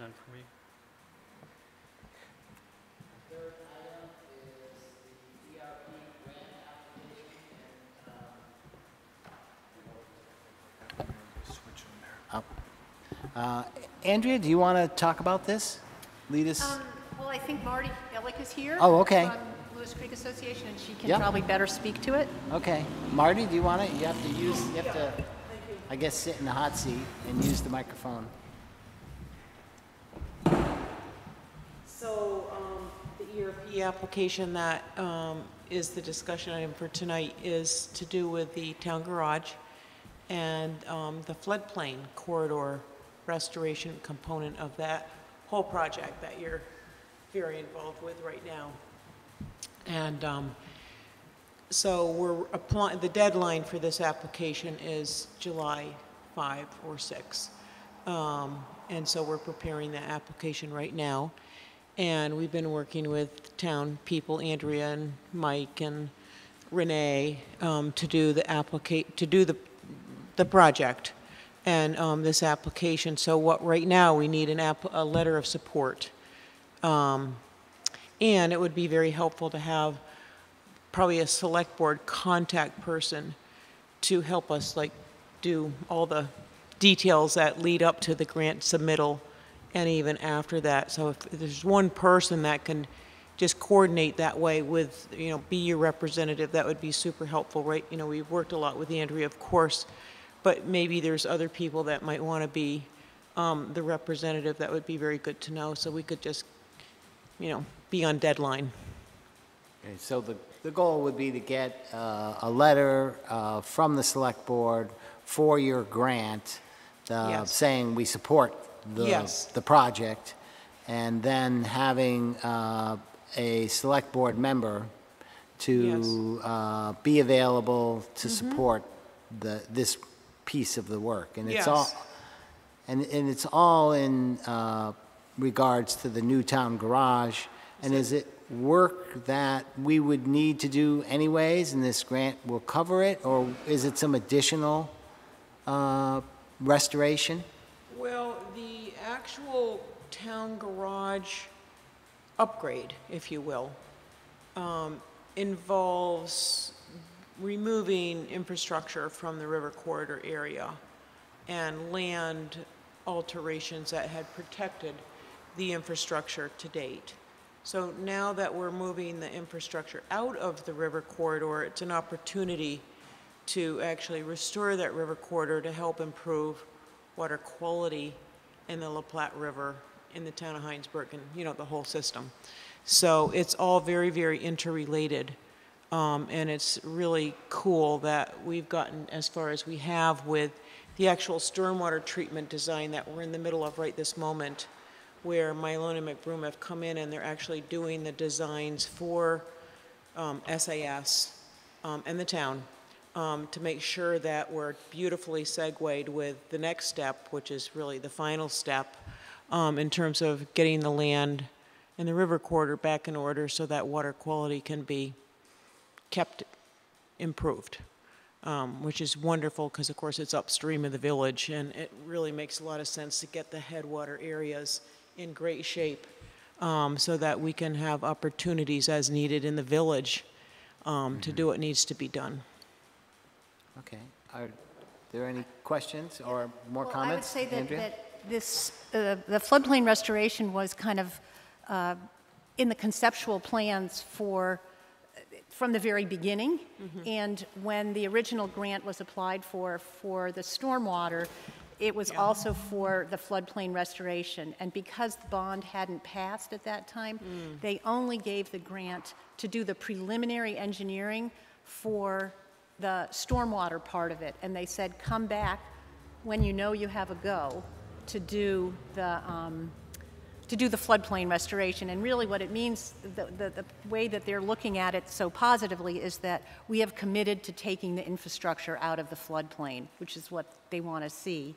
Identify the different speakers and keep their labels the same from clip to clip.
Speaker 1: none for me.
Speaker 2: Third item is the ERP grant application. Andrea, do you want to talk about this? Lead us.
Speaker 3: Well, I think Marty Ellick is here.
Speaker 2: Oh, okay.
Speaker 3: From Lewis Creek Association, and she can
Speaker 2: Yep.
Speaker 3: probably better speak to it.
Speaker 2: Okay. Marty, do you want to? You have to, I guess, sit in the hot seat and use the microphone.
Speaker 4: So the ERP application that is the discussion item for tonight is to do with the town garage and the floodplain corridor restoration component of that whole project that you're very involved with right now. And so we're applying, the deadline for this application is July 5 or 6. And so we're preparing the application right now. And we've been working with town people, Andrea and Mike and Renee, to do the project and this application. So what right now we need a letter of support, and it would be very helpful to have probably a select board contact person to help us do all the details that lead up to the grant submittal and even after that. So if there's one person that can just coordinate that way with, be your representative, that would be super helpful, right? We've worked a lot with Andrea, of course, but maybe there's other people that might want to be the representative. That would be very good to know, so we could just, be on deadline.
Speaker 2: Okay, so the goal would be to get a letter from the select board for your grant
Speaker 4: Yes.
Speaker 2: saying we support
Speaker 4: Yes.
Speaker 2: the project, and then having a select board member to be available to support this piece of the work. And it's all,
Speaker 4: Yes.
Speaker 2: and it's all in regards to the new town garage. And is it work that we would need to do anyways, and this grant will cover it, or is it some additional restoration?
Speaker 4: Well, the actual town garage upgrade, if you will, involves removing infrastructure from the river corridor area and land alterations that had protected the infrastructure to date. So now that we're moving the infrastructure out of the river corridor, it's an opportunity to actually restore that river corridor to help improve water quality in the La Platte River in the town of Hinesburg and, the whole system. So it's all very, very interrelated. And it's really cool that we've gotten as far as we have with the actual stormwater treatment design that we're in the middle of right this moment, where Mylone and McBroom have come in and they're actually doing the designs for SAS and the town to make sure that we're beautifully segued with the next step, which is really the final step in terms of getting the land and the river corridor back in order so that water quality can be kept improved, which is wonderful because, of course, it's upstream of the village, and it really makes a lot of sense to get the headwater areas in great shape so that we can have opportunities as needed in the village to do what needs to be done.
Speaker 2: Okay. Are there any questions or more
Speaker 3: Well,
Speaker 2: comments?
Speaker 3: I would say
Speaker 2: Andrea?
Speaker 3: that this, the floodplain restoration was kind of in the conceptual plans from the very beginning. And when the original grant was applied for the stormwater, it was also for the floodplain restoration. And because the bond hadn't passed at that time, they only gave the grant to do the preliminary engineering for the stormwater part of it. And they said, come back when you know you have a go to do the floodplain restoration. And really what it means, the way that they're looking at it so positively, is that we have committed to taking the infrastructure out of the floodplain, which is what they want to see.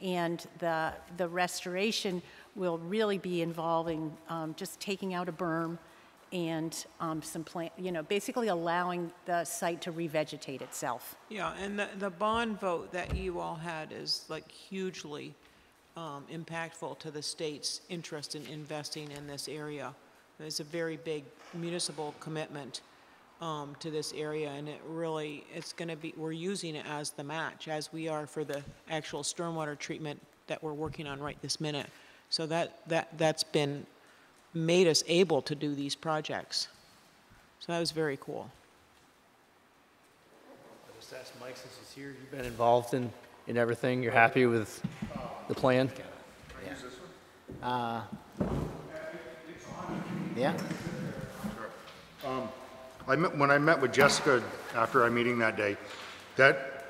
Speaker 3: And the restoration will really be involving just taking out a berm and some plant, basically allowing the site to revegetate itself.
Speaker 4: Yeah, and the bond vote that you all had is hugely impactful to the state's interest in investing in this area. It's a very big municipal commitment to this area, and it's going to be, we're using it as the match, as we are for the actual stormwater treatment that we're working on right this minute. So that's been made us able to do these projects. So that was very cool.
Speaker 1: I'll just ask Mike, since he's here, you've been involved in everything. You're happy with the plan?
Speaker 2: Yeah?
Speaker 5: When I met with Jessica after our meeting that day, that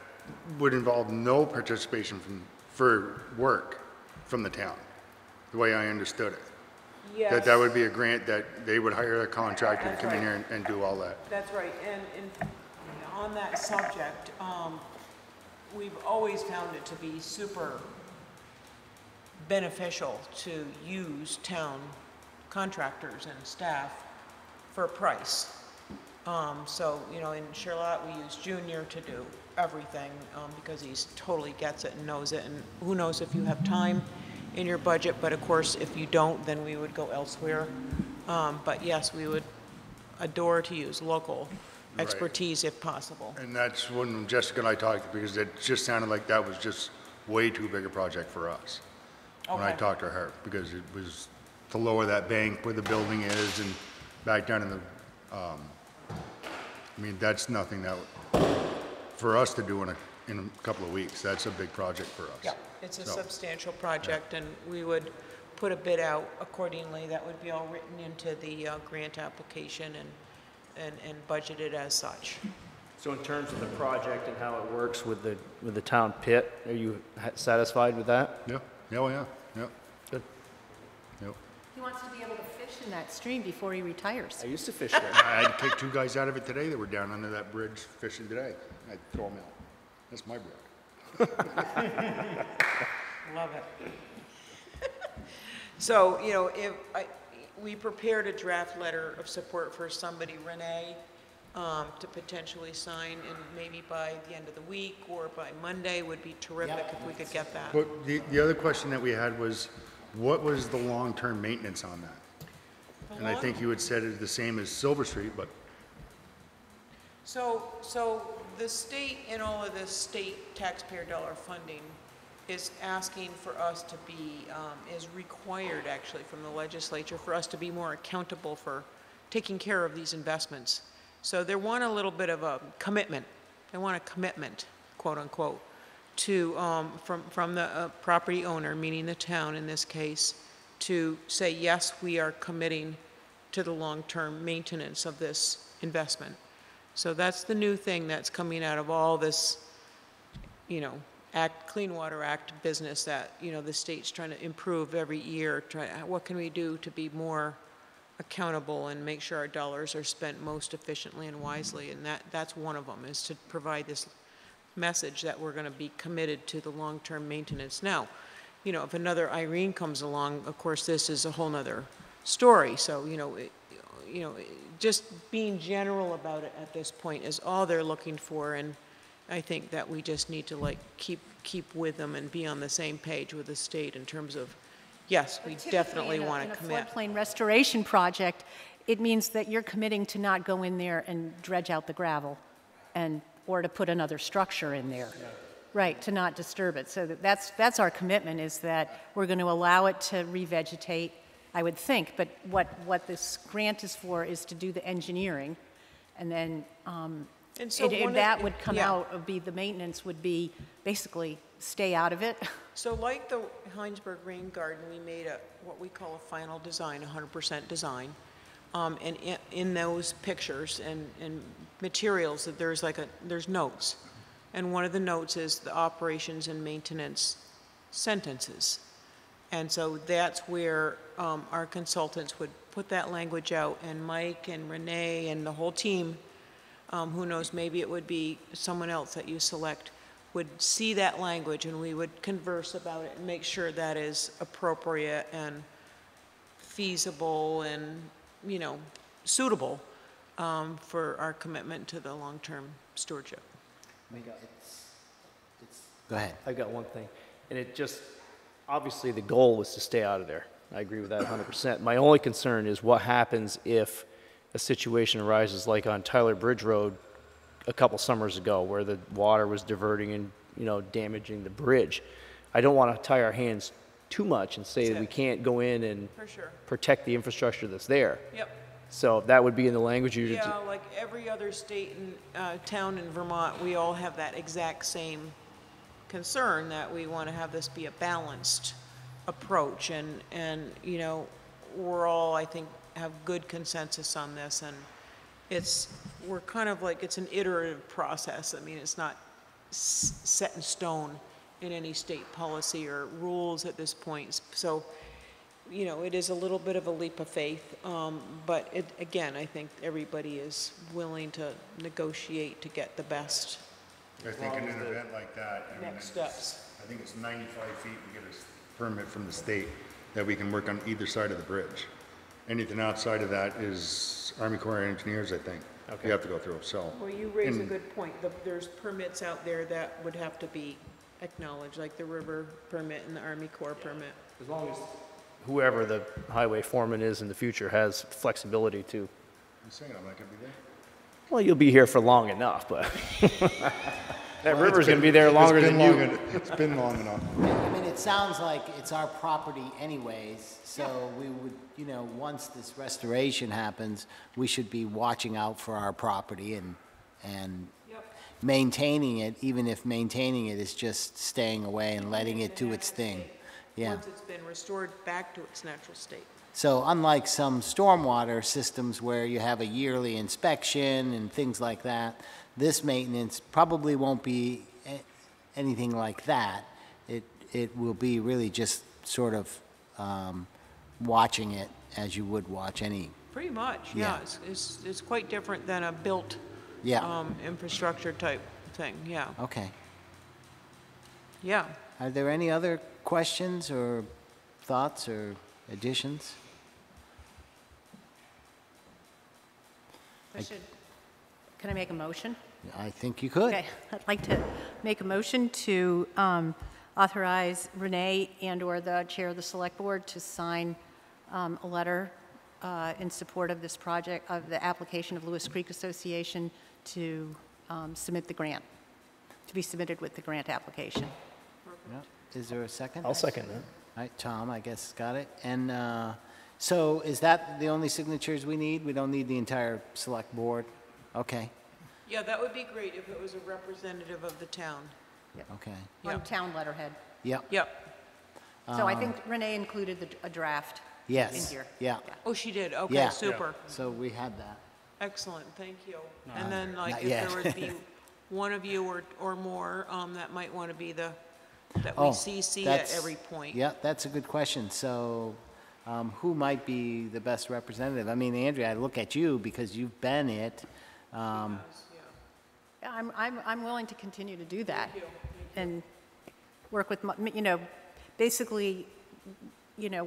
Speaker 5: would involve no participation for work from the town, the way I understood it.
Speaker 4: Yes.
Speaker 5: That would be a grant that they would hire a contractor to come in here and do all that.
Speaker 4: That's right, and on that subject, we've always found it to be super beneficial to use town contractors and staff for a price. So, in Charlotte, we use Junior to do everything because he totally gets it and knows it. And who knows if you have time in your budget, but of course, if you don't, then we would go elsewhere. But yes, we would adore to use local expertise if possible.
Speaker 5: And that's when Jessica and I talked, because it just sounded like that was just way too big a project for us. When I
Speaker 4: Okay.
Speaker 5: talked to her, because it was to lower that bank where the building is and back down in the, that's nothing that, for us to do in a couple of weeks. That's a big project for us.
Speaker 4: Yeah, it's a
Speaker 5: So,
Speaker 4: substantial project, and we would put a bid out accordingly. That would be all written into the grant application and budgeted as such.
Speaker 1: So in terms of the project and how it works with the town pit, are you satisfied with that?
Speaker 5: Yeah, oh, yeah, yeah,
Speaker 1: Good.
Speaker 5: yep.
Speaker 3: He wants to be able to fish in that stream before he retires.
Speaker 1: I used to fish there.
Speaker 5: I had to kick 2 guys out of it today that were down under that bridge fishing today. I'd throw them out. That's my bread.
Speaker 4: Love it. So, we prepared a draft letter of support for somebody, Renee, to potentially sign, and maybe by the end of the week or by Monday would be terrific if we could get that.
Speaker 5: But the other question that we had was, what was the long-term maintenance on that? And I think you had said it's the same as Silver Street, but
Speaker 4: So the state, in all of this state taxpayer dollar funding, is asking for us to be, is required actually from the legislature for us to be more accountable for taking care of these investments. So they want a little bit of a commitment. They want a commitment, quote unquote, to, from the property owner, meaning the town in this case, to say, yes, we are committing to the long-term maintenance of this investment. So that's the new thing that's coming out of all this, Clean Water Act business that, the state's trying to improve every year. What can we do to be more accountable and make sure our dollars are spent most efficiently and wisely? And that's one of them, is to provide this message that we're going to be committed to the long-term maintenance. Now, if another Irene comes along, of course, this is a whole nother story. So, just being general about it at this point is all they're looking for, and I think that we just need to keep with them and be on the same page with the state in terms of, yes, we definitely want to commit.
Speaker 3: In a floodplain restoration project, it means that you're committing to not go in there and dredge out the gravel or to put another structure in there. Yeah. Right, to not disturb it. So that's our commitment, is that we're going to allow it to revegetate, I would think, but what this grant is for is to do the engineering, and then that would come out, the maintenance would be basically stay out of it.
Speaker 4: So like the Hinesburg Rain Garden, we made what we call a final design, 100% design. And in those pictures and materials, that there's notes. And one of the notes is the operations and maintenance sentences. And so that's where our consultants would put that language out, and Mike and Renee and the whole team, who knows, maybe it would be someone else that you select, would see that language, and we would converse about it and make sure that is appropriate and feasible and, suitable for our commitment to the long-term stewardship.
Speaker 2: Go ahead.
Speaker 1: I've got one thing, and obviously the goal is to stay out of there. I agree with that 100%. My only concern is what happens if a situation arises like on Tyler Bridge Road a couple summers ago where the water was diverting and, you know, damaging the bridge. I don't want to tie our hands too much and say that we can't go in and
Speaker 4: For sure.
Speaker 1: protect the infrastructure that's there.
Speaker 4: Yep.
Speaker 1: So that would be in the language you
Speaker 4: Yeah, like every other state and town in Vermont, we all have that exact same concern that we want to have this be a balanced approach. And, you know, we're all, I think, have good consensus on this. And we're kind of like, it's an iterative process. I mean, it's not set in stone in any state policy or rules at this point. So, you know, it is a little bit of a leap of faith, but again, I think everybody is willing to negotiate to get the best
Speaker 5: I think in an event like that, I mean,
Speaker 4: next steps.
Speaker 5: I think it's 95 feet to get a permit from the state that we can work on either side of the bridge. Anything outside of that is Army Corps of Engineers, I think.
Speaker 1: Okay.
Speaker 5: We have to go through, so.
Speaker 4: Well, you raise a good point. There's permits out there that would have to be acknowledged, like the river permit and the Army Corps permit.
Speaker 1: as long as whoever the highway foreman is in the future has flexibility to,
Speaker 5: You saying I'm not gonna be there?
Speaker 1: well, you'll be here for long enough, but that river's gonna be there longer than you.
Speaker 5: It's been long enough.
Speaker 2: I mean, it sounds like it's our property anyways, so we would, you know, once this restoration happens, we should be watching out for our property and
Speaker 4: Yep.
Speaker 2: maintaining it, even if maintaining it is just staying away and letting it do its thing. Yeah.
Speaker 4: Once it's been restored back to its natural state.
Speaker 2: So unlike some stormwater systems where you have a yearly inspection and things like that, this maintenance probably won't be anything like that. It will be really just sort of watching it as you would watch any.
Speaker 4: Pretty much,
Speaker 2: Yeah.
Speaker 4: yeah. It's quite different than a built
Speaker 2: Yeah,
Speaker 4: infrastructure type thing, yeah.
Speaker 2: okay.
Speaker 4: Yeah.
Speaker 2: Are there any other questions or thoughts or additions?
Speaker 3: Can I make a motion?
Speaker 2: I think you could.
Speaker 3: Okay, I'd like to make a motion to authorize Renee and/or the chair of the select board to sign a letter in support of this project, of the application of Lewis Creek Association to submit the grant, to be submitted with the grant application.
Speaker 2: Yeah. Is there a second?
Speaker 1: I'll second that.
Speaker 2: All right, Tom, I guess, got it. And so is that the only signatures we need? We don't need the entire select board? Okay,
Speaker 4: Yeah, that would be great if it was a representative of the town.
Speaker 2: okay.
Speaker 3: On
Speaker 4: Yeah.
Speaker 3: town letterhead.
Speaker 2: Yep,
Speaker 4: Yep.
Speaker 3: So I think Renee included a draft in
Speaker 2: yes,
Speaker 3: here.
Speaker 2: yeah.
Speaker 4: Oh, she did,
Speaker 2: Yeah.
Speaker 4: okay, super.
Speaker 2: So we had that.
Speaker 4: Excellent, thank you. And then, like,
Speaker 2: not
Speaker 4: if
Speaker 2: yet.
Speaker 4: there would be one of you or more, that might want to be that
Speaker 2: Oh,
Speaker 4: we CC at
Speaker 2: that's-
Speaker 4: every point.
Speaker 2: Yeah, that's a good question. So who might be the best representative? I mean, Andrea, I look at you because you've been it.
Speaker 3: Yeah, I'm willing to continue to do that. And work with, you know, basically, you know,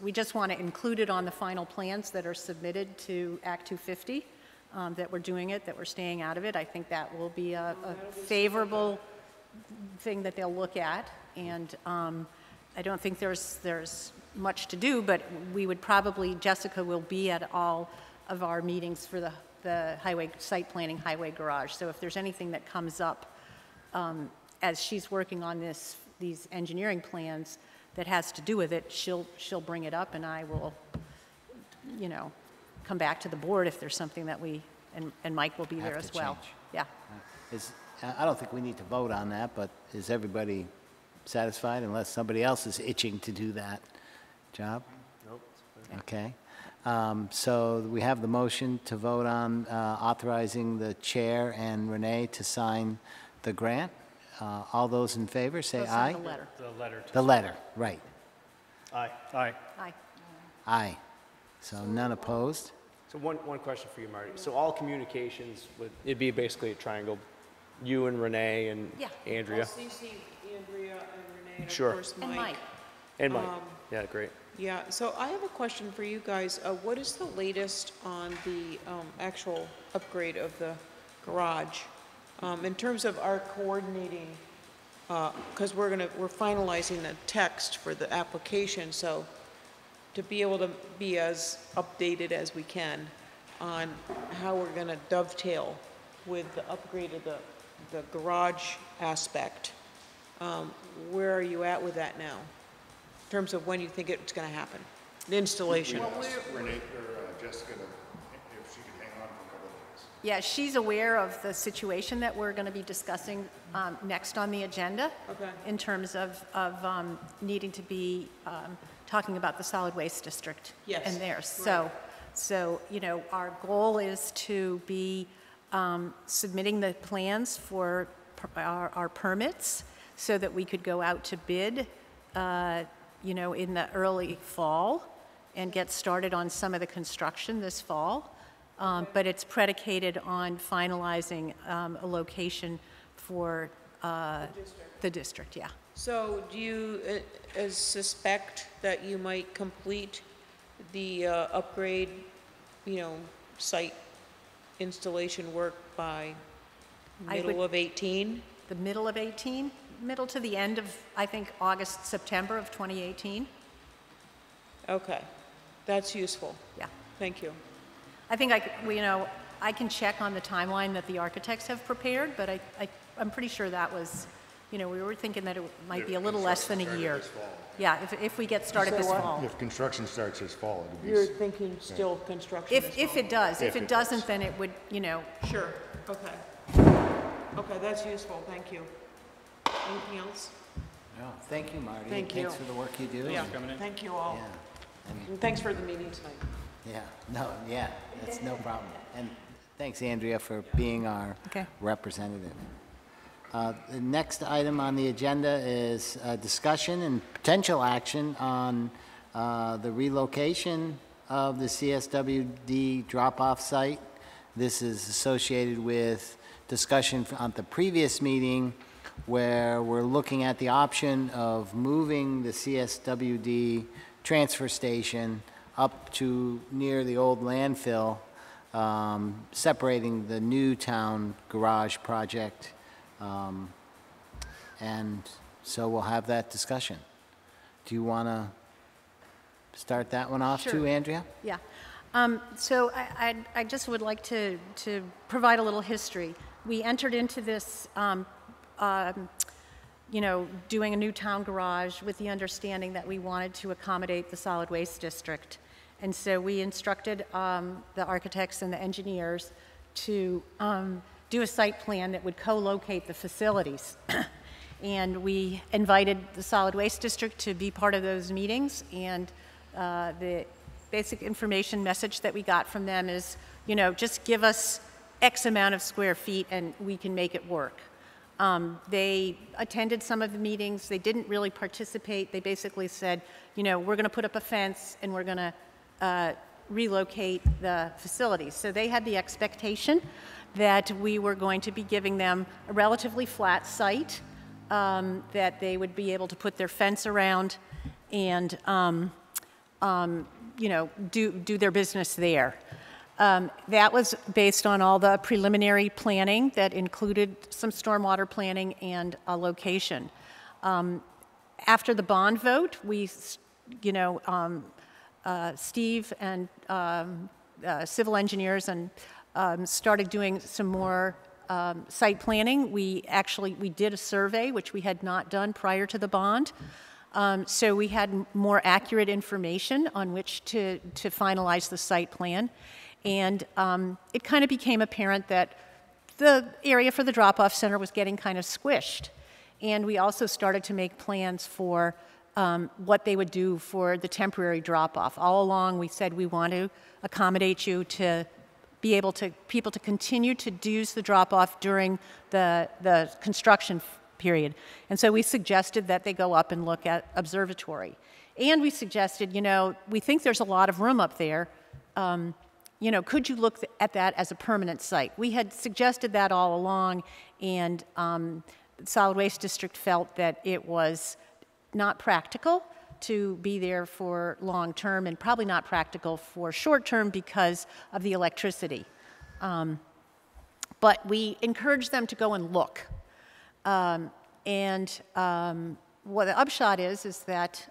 Speaker 3: we just want to include it on the final plans that are submitted to Act 250, that we're doing it, that we're staying out of it. I think that will be a favorable thing that they'll look at. And I don't think there's much to do, but we would probably, Jessica will be at all of our meetings for the highway, site planning highway garage. So if there's anything that comes up as she's working on these engineering plans that has to do with it, she'll bring it up, and I will, you know, come back to the board if there's something that and Mike will be there
Speaker 2: Have
Speaker 3: as
Speaker 2: to
Speaker 3: well.
Speaker 2: change.
Speaker 3: Yeah.
Speaker 2: I don't think we need to vote on that, but is everybody satisfied unless somebody else is itching to do that job?
Speaker 1: Nope.
Speaker 2: Okay. So we have the motion to vote on authorizing the chair and Renee to sign the grant. All those in favor, say
Speaker 3: Go sign
Speaker 2: aye.
Speaker 3: the letter.
Speaker 1: The letter.
Speaker 2: The letter, right.
Speaker 1: Aye. Aye.
Speaker 3: Aye.
Speaker 2: Aye. So none opposed?
Speaker 1: So one question for you, Marty. So all communications it'd be basically a triangle, you and Renee and
Speaker 3: Yeah.
Speaker 1: Andrea?
Speaker 4: I'll CC Andrea and Renee, and of
Speaker 1: Sure.
Speaker 4: course
Speaker 3: And Mike.
Speaker 1: And Mike. Yeah, great.
Speaker 4: Yeah, so I have a question for you guys. What is the latest on the actual upgrade of the garage? In terms of our coordinating because we're finalizing the text for the application, so to be able to be as updated as we can on how we're gonna dovetail with the upgrade of the garage aspect. Where are you at with that now? In terms of when you think it's gonna happen, the installation?
Speaker 5: Renee, or Jessica, if she could hang on for a couple of days.
Speaker 3: Yeah, she's aware of the situation that we're going to be discussing next on the agenda.
Speaker 4: Okay.
Speaker 3: In terms of needing to be talking about the solid waste district.
Speaker 4: Yes,
Speaker 3: and theirs.
Speaker 4: right.
Speaker 3: So, you know, our goal is to be submitting the plans for our permits so that we could go out to bid, you know, in the early fall and get started on some of the construction this fall. But it's predicated on finalizing a location for the district, yeah.
Speaker 4: So do you suspect that you might complete the upgrade, you know, site installation work by middle of 18?
Speaker 3: The middle of 18, middle to the end of, I think, August, September of 2018.
Speaker 4: Okay, that's useful.
Speaker 3: Yeah.
Speaker 4: Thank you.
Speaker 3: I think you know, I can check on the timeline that the architects have prepared, but I'm pretty sure that was, you know, we were thinking that it might be a little less than a year. Yeah, if we get started this fall.
Speaker 5: If construction starts this fall, it'll be.
Speaker 4: You're thinking still construction as
Speaker 3: If
Speaker 4: well?
Speaker 3: it does. If
Speaker 5: If
Speaker 3: it
Speaker 5: it
Speaker 3: doesn't,
Speaker 5: does.
Speaker 3: then it would, you know,
Speaker 4: Sure, okay. Okay, that's useful, thank you. Anything else?
Speaker 2: No, thank you, Marty.
Speaker 4: Thank
Speaker 2: Thanks
Speaker 4: you.
Speaker 2: for the work you do.
Speaker 4: Yeah, thank you all.
Speaker 2: Yeah, I mean,
Speaker 4: And thanks for the meeting tonight.
Speaker 2: yeah, no, yeah, that's no problem. And thanks, Andrea, for being our
Speaker 3: Okay.
Speaker 2: representative. The next item on the agenda is discussion and potential action on the relocation of the CSWD drop-off site. This is associated with discussion on the previous meeting where we're looking at the option of moving the CSWD transfer station up to near the old landfill, separating the new town garage project. And so we'll have that discussion. Do you want to start that one off too,
Speaker 3: Sure.
Speaker 2: Andrea?
Speaker 3: yeah. So I just would like to provide a little history. We entered into this, you know, doing a new town garage with the understanding that we wanted to accommodate the solid waste district. And so we instructed the architects and the engineers to do a site plan that would co-locate the facilities. And we invited the solid waste district to be part of those meetings, and the basic information message that we got from them is, you know, just give us X amount of square feet and we can make it work. They attended some of the meetings. They didn't really participate. They basically said, you know, we're going to put up a fence and we're going to relocate the facilities. So they had the expectation that we were going to be giving them a relatively flat site, that they would be able to put their fence around and, you know, do their business there. That was based on all the preliminary planning that included some stormwater planning and a location. After the bond vote, we, you know, Steve and civil engineers and started doing some more site planning. We did a survey, which we had not done prior to the bond. So we had more accurate information on which to finalize the site plan. And it kind of became apparent that the area for the drop-off center was getting kind of squished. And we also started to make plans for what they would do for the temporary drop-off. All along, we said we want to accommodate you to be able to, people to continue to use the drop-off during the construction period. And so we suggested that they go up and look at observatory. And we suggested, you know, we think there's a lot of room up there. You know, could you look at that as a permanent site? We had suggested that all along, and the Solid Waste District felt that it was not practical to be there for long-term and probably not practical for short-term because of the electricity. But we encouraged them to go and look. What the upshot is that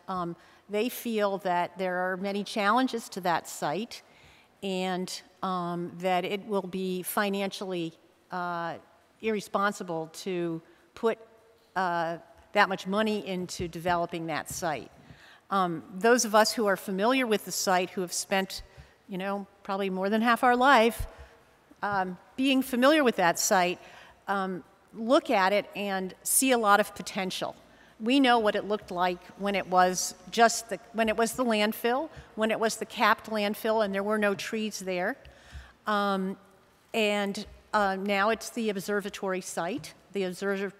Speaker 3: they feel that there are many challenges to that site, and that it will be financially irresponsible to put that much money into developing that site. Those of us who are familiar with the site, who have spent, probably more than half our life being familiar with that site, look at it and see a lot of potential. We know what it looked like when it was the landfill, when it was the capped landfill and there were no trees there. Now it's the observatory site. The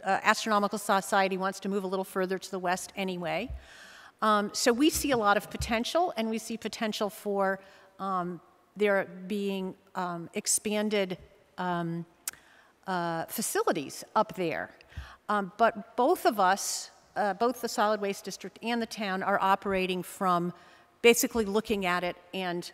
Speaker 3: Astronomical Society wants to move a little further to the west anyway. So we see a lot of potential, and we see potential for there being expanded facilities up there. But both of us, both the Solid Waste District and the town, are operating from basically looking at it and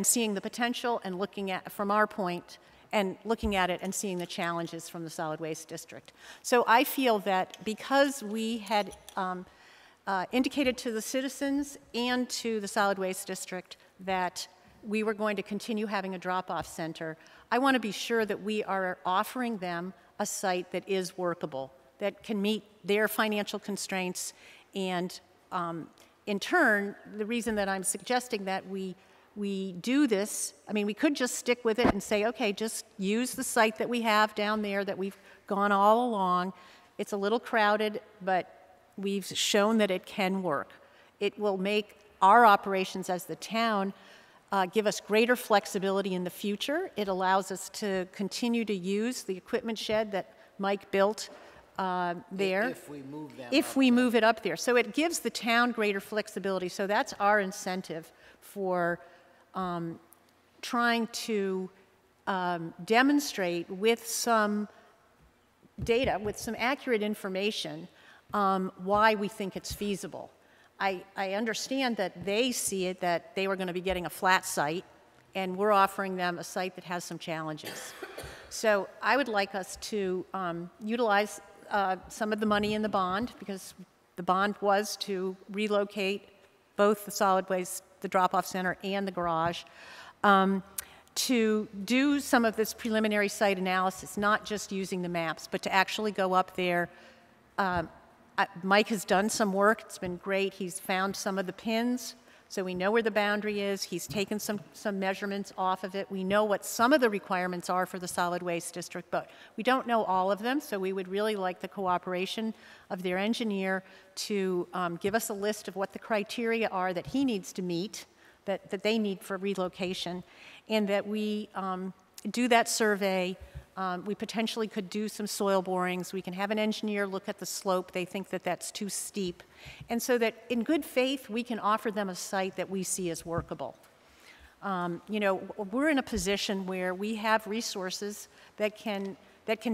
Speaker 3: seeing the potential, and looking at, from our point, and looking at it and seeing the challenges from the Solid Waste District. So I feel that because we had indicated to the citizens and to the Solid Waste District that we were going to continue having a drop-off center, I want to be sure that we are offering them a site that is workable, that can meet their financial constraints, and in turn, the reason that I'm suggesting that we do this, we could just stick with it and say, okay, just use the site that we have down there that we've gone all along. It's a little crowded, but we've shown that it can work. It will make our operations as the town give us greater flexibility in the future. It allows us to continue to use the equipment shed that Mike built there. If we move it up there. So it gives the town greater flexibility. So that's our incentive for trying to demonstrate with some data, with some accurate information, why we think it's feasible. I understand that they see it, that they were going to be getting a flat site, and we're offering them a site that has some challenges. So I would like us to utilize some of the money in the bond, because the bond was to relocate both the solid waste, the drop-off center, and the garage, to do some of this preliminary site analysis, not just using the maps, but to actually go up there. Mike has done some work. It's been great. He's found some of the pins, so we know where the boundary is. He's taken some measurements off of it. We know what some of the requirements are for the solid waste district, but we don't know all of them, so we would really like the cooperation of their engineer to give us a list of what the criteria are that he needs to meet, that they need for relocation, and that we do that survey. We potentially could do some soil borings. We can have an engineer look at the slope. They think that that's too steep. And so that in good faith, we can offer them a site that we see as workable. We're in a position where we have resources that can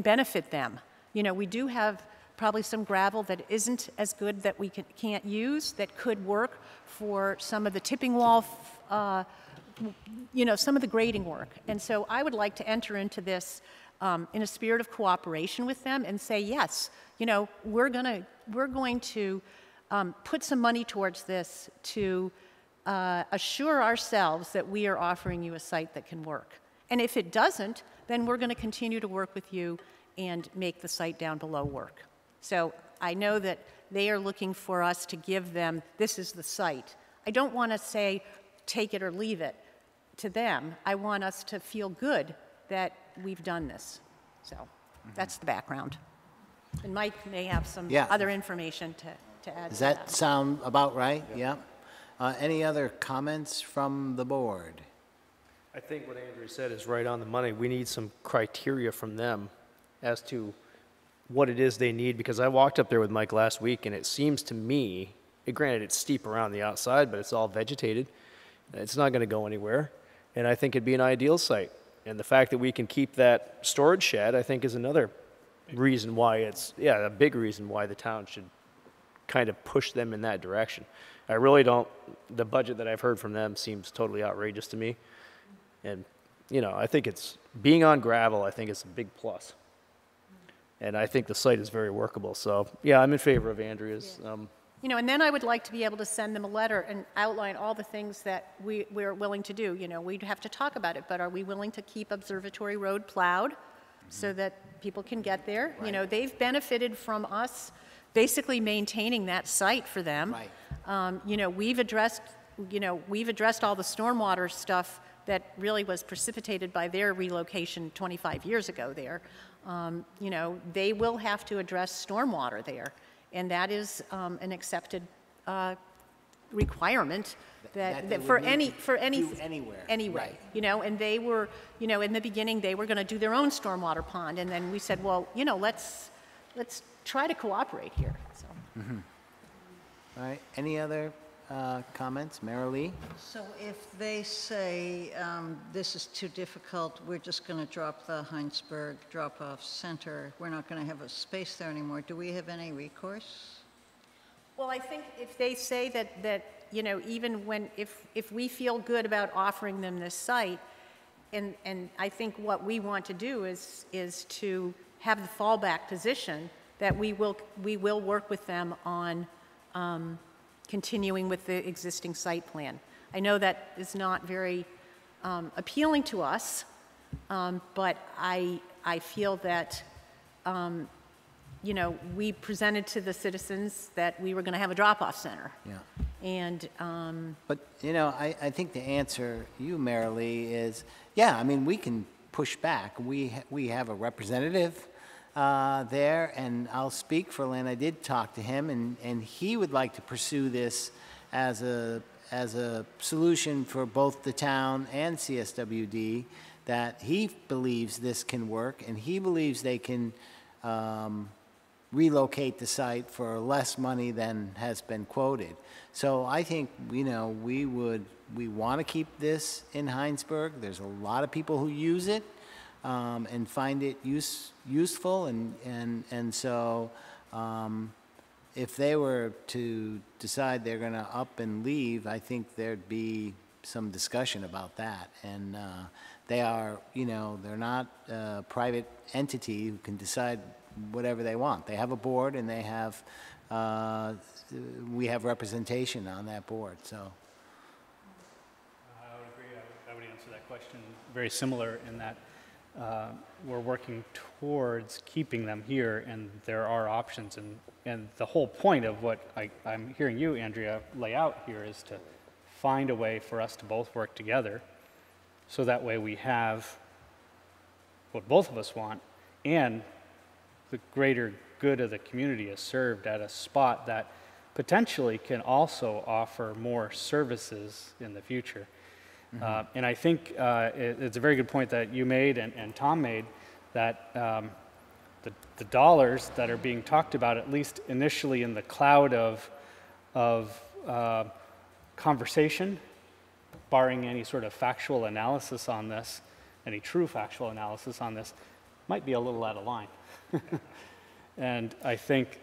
Speaker 3: benefit them. We do have probably some gravel that isn't as good that we can't use, that could work for some of the tipping wall, some of the grading work. And so I would like to enter into this in a spirit of cooperation with them and say, yes, we're going to put some money towards this to assure ourselves that we are offering you a site that can work. And if it doesn't, then we're going to continue to work with you and make the site down below work. So I know that they are looking for us to give them, this is the site. I don't want to say, take it or leave it to them. I want us to feel good that we've done this. So that's the background. And Mike may have some other information to add.
Speaker 2: Does that sound about right? Yeah. Any other comments from the board?
Speaker 1: I think what Andrew said is right on the money. We need some criteria from them as to what it is they need, because I walked up there with Mike last week, and it seems to me, granted it's steep around the outside, but it's all vegetated. It's not going to go anywhere, and I think it'd be an ideal site. And the fact that we can keep that storage shed, I think, is another reason why a big reason why the town should kind of push them in that direction. I really don't, the budget that I've heard from them seems totally outrageous to me. And, I think being on gravel, I think it's a big plus. And I think the site is very workable. So, yeah, I'm in favor of Andrea's.
Speaker 3: You know, and then I would like to be able to send them a letter and outline all the things that we're willing to do. You know, we'd have to talk about it, but are we willing to keep Observatory Road plowed so that people can get there? You know, they've benefited from us basically maintaining that site for them.
Speaker 2: Right.
Speaker 3: You know, we've addressed all the stormwater stuff that really was precipitated by their relocation 25 years ago there. You know, they will have to address stormwater there. And that is an accepted requirement that for any
Speaker 2: anywhere.
Speaker 3: Anyway,
Speaker 2: Right.
Speaker 3: you know, and they were, you know, in the beginning they were going to do their own stormwater pond, and then we said, well, you know, let's try to cooperate here. So.
Speaker 2: All right, any other comments? Marilee?
Speaker 6: So if they say, this is too difficult, we're just going to drop the Hinesburg drop-off center, we're not going to have a space there anymore, do we have any recourse?
Speaker 3: Well, I think if they say that you know, even when, if we feel good about offering them this site, and I think what we want to do is to have the fallback position that we will work with them on continuing with the existing site plan. I know that is not very appealing to us, but I feel that, you know, we presented to the citizens that we were going to have a drop-off center.
Speaker 2: Yeah.
Speaker 3: And,
Speaker 2: But, you know, I think the answer, you, Marilee, is, yeah, I mean, we can push back. We have a representative there, and I'll speak for Lynn. I did talk to him, and he would like to pursue this as a solution for both the town and CSWD, that he believes this can work, and he believes they can relocate the site for less money than has been quoted. So I think, you know, we want to keep this in Hinesburg. There's a lot of people who use it and find it useful, and so if they were to decide they're going to up and leave, I think there'd be some discussion about that. And they are, you know, they're not a private entity who can decide whatever they want. They have a board, and they have, we have representation on that board, so.
Speaker 7: I would agree. I would answer that question very similar in that we're working towards keeping them here, and there are options. And the whole point of what I'm hearing you, Andrea, lay out here is to find a way for us to both work together, so that way we have what both of us want, and the greater good of the community is served at a spot that potentially can also offer more services in the future. And I think it's a very good point that you made and Tom made, that the dollars that are being talked about, at least initially in the cloud of conversation, barring any sort of factual analysis on this, any true factual analysis on this, might be a little out of line. And I think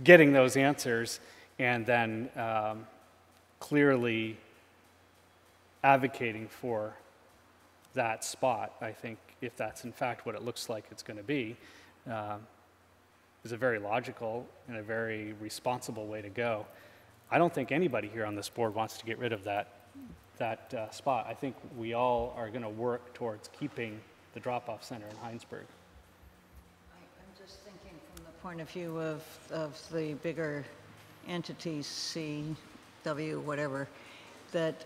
Speaker 7: getting those answers and then clearly advocating for that spot, I think, if that's in fact what it looks like it's going to be, is a very logical and a very responsible way to go. I don't think anybody here on this board wants to get rid of that spot. I think we all are going to work towards keeping the drop-off center in Hinesburg.
Speaker 6: I'm just thinking from the point of view of the bigger entities, CW, whatever, that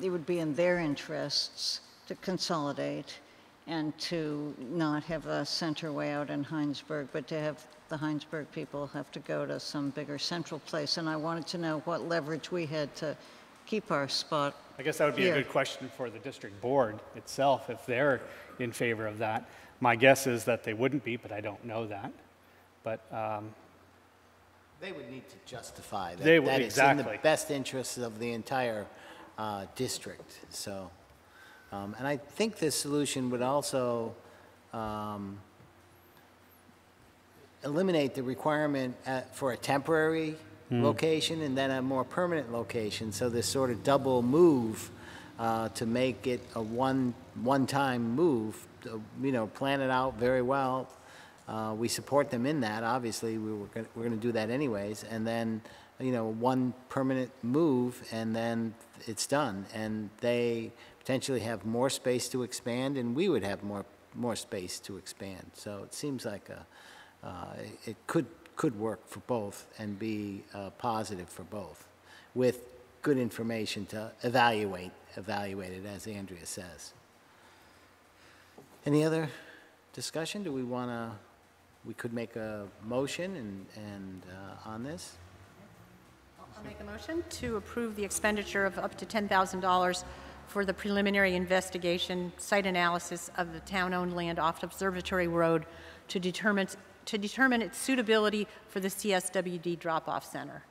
Speaker 6: it would be in their interests to consolidate and to not have a center way out in Hinesburg, but to have the Hinesburg people have to go to some bigger central place. And I wanted to know what leverage we had to keep our spot.
Speaker 7: I guess that would be
Speaker 6: here.
Speaker 7: a good question for the district board itself, if they're in favor of that. My guess is that they wouldn't be, but I don't know that. But
Speaker 2: They would need to justify that,
Speaker 7: They would,
Speaker 2: that it's in the
Speaker 7: exactly.
Speaker 2: best interests of the entire district, so. And I think this solution would also eliminate the requirement for a temporary location and then a more permanent location, so this sort of double move to make it a one-time move, you know, plan it out very well, we support them in that, obviously, we're going to do that anyways, and then, you know, one permanent move, and then it's done. And they potentially have more space to expand, and we would have more space to expand. So it seems like it could work for both and be positive for both, with good information to evaluate it, as Andrea says. Any other discussion? Do we want to, we could make a motion and on this?
Speaker 3: I'll make a motion to approve the expenditure of up to $10,000 for the preliminary investigation site analysis of the town-owned land off Observatory Road to determine its suitability for the CSWD drop-off center.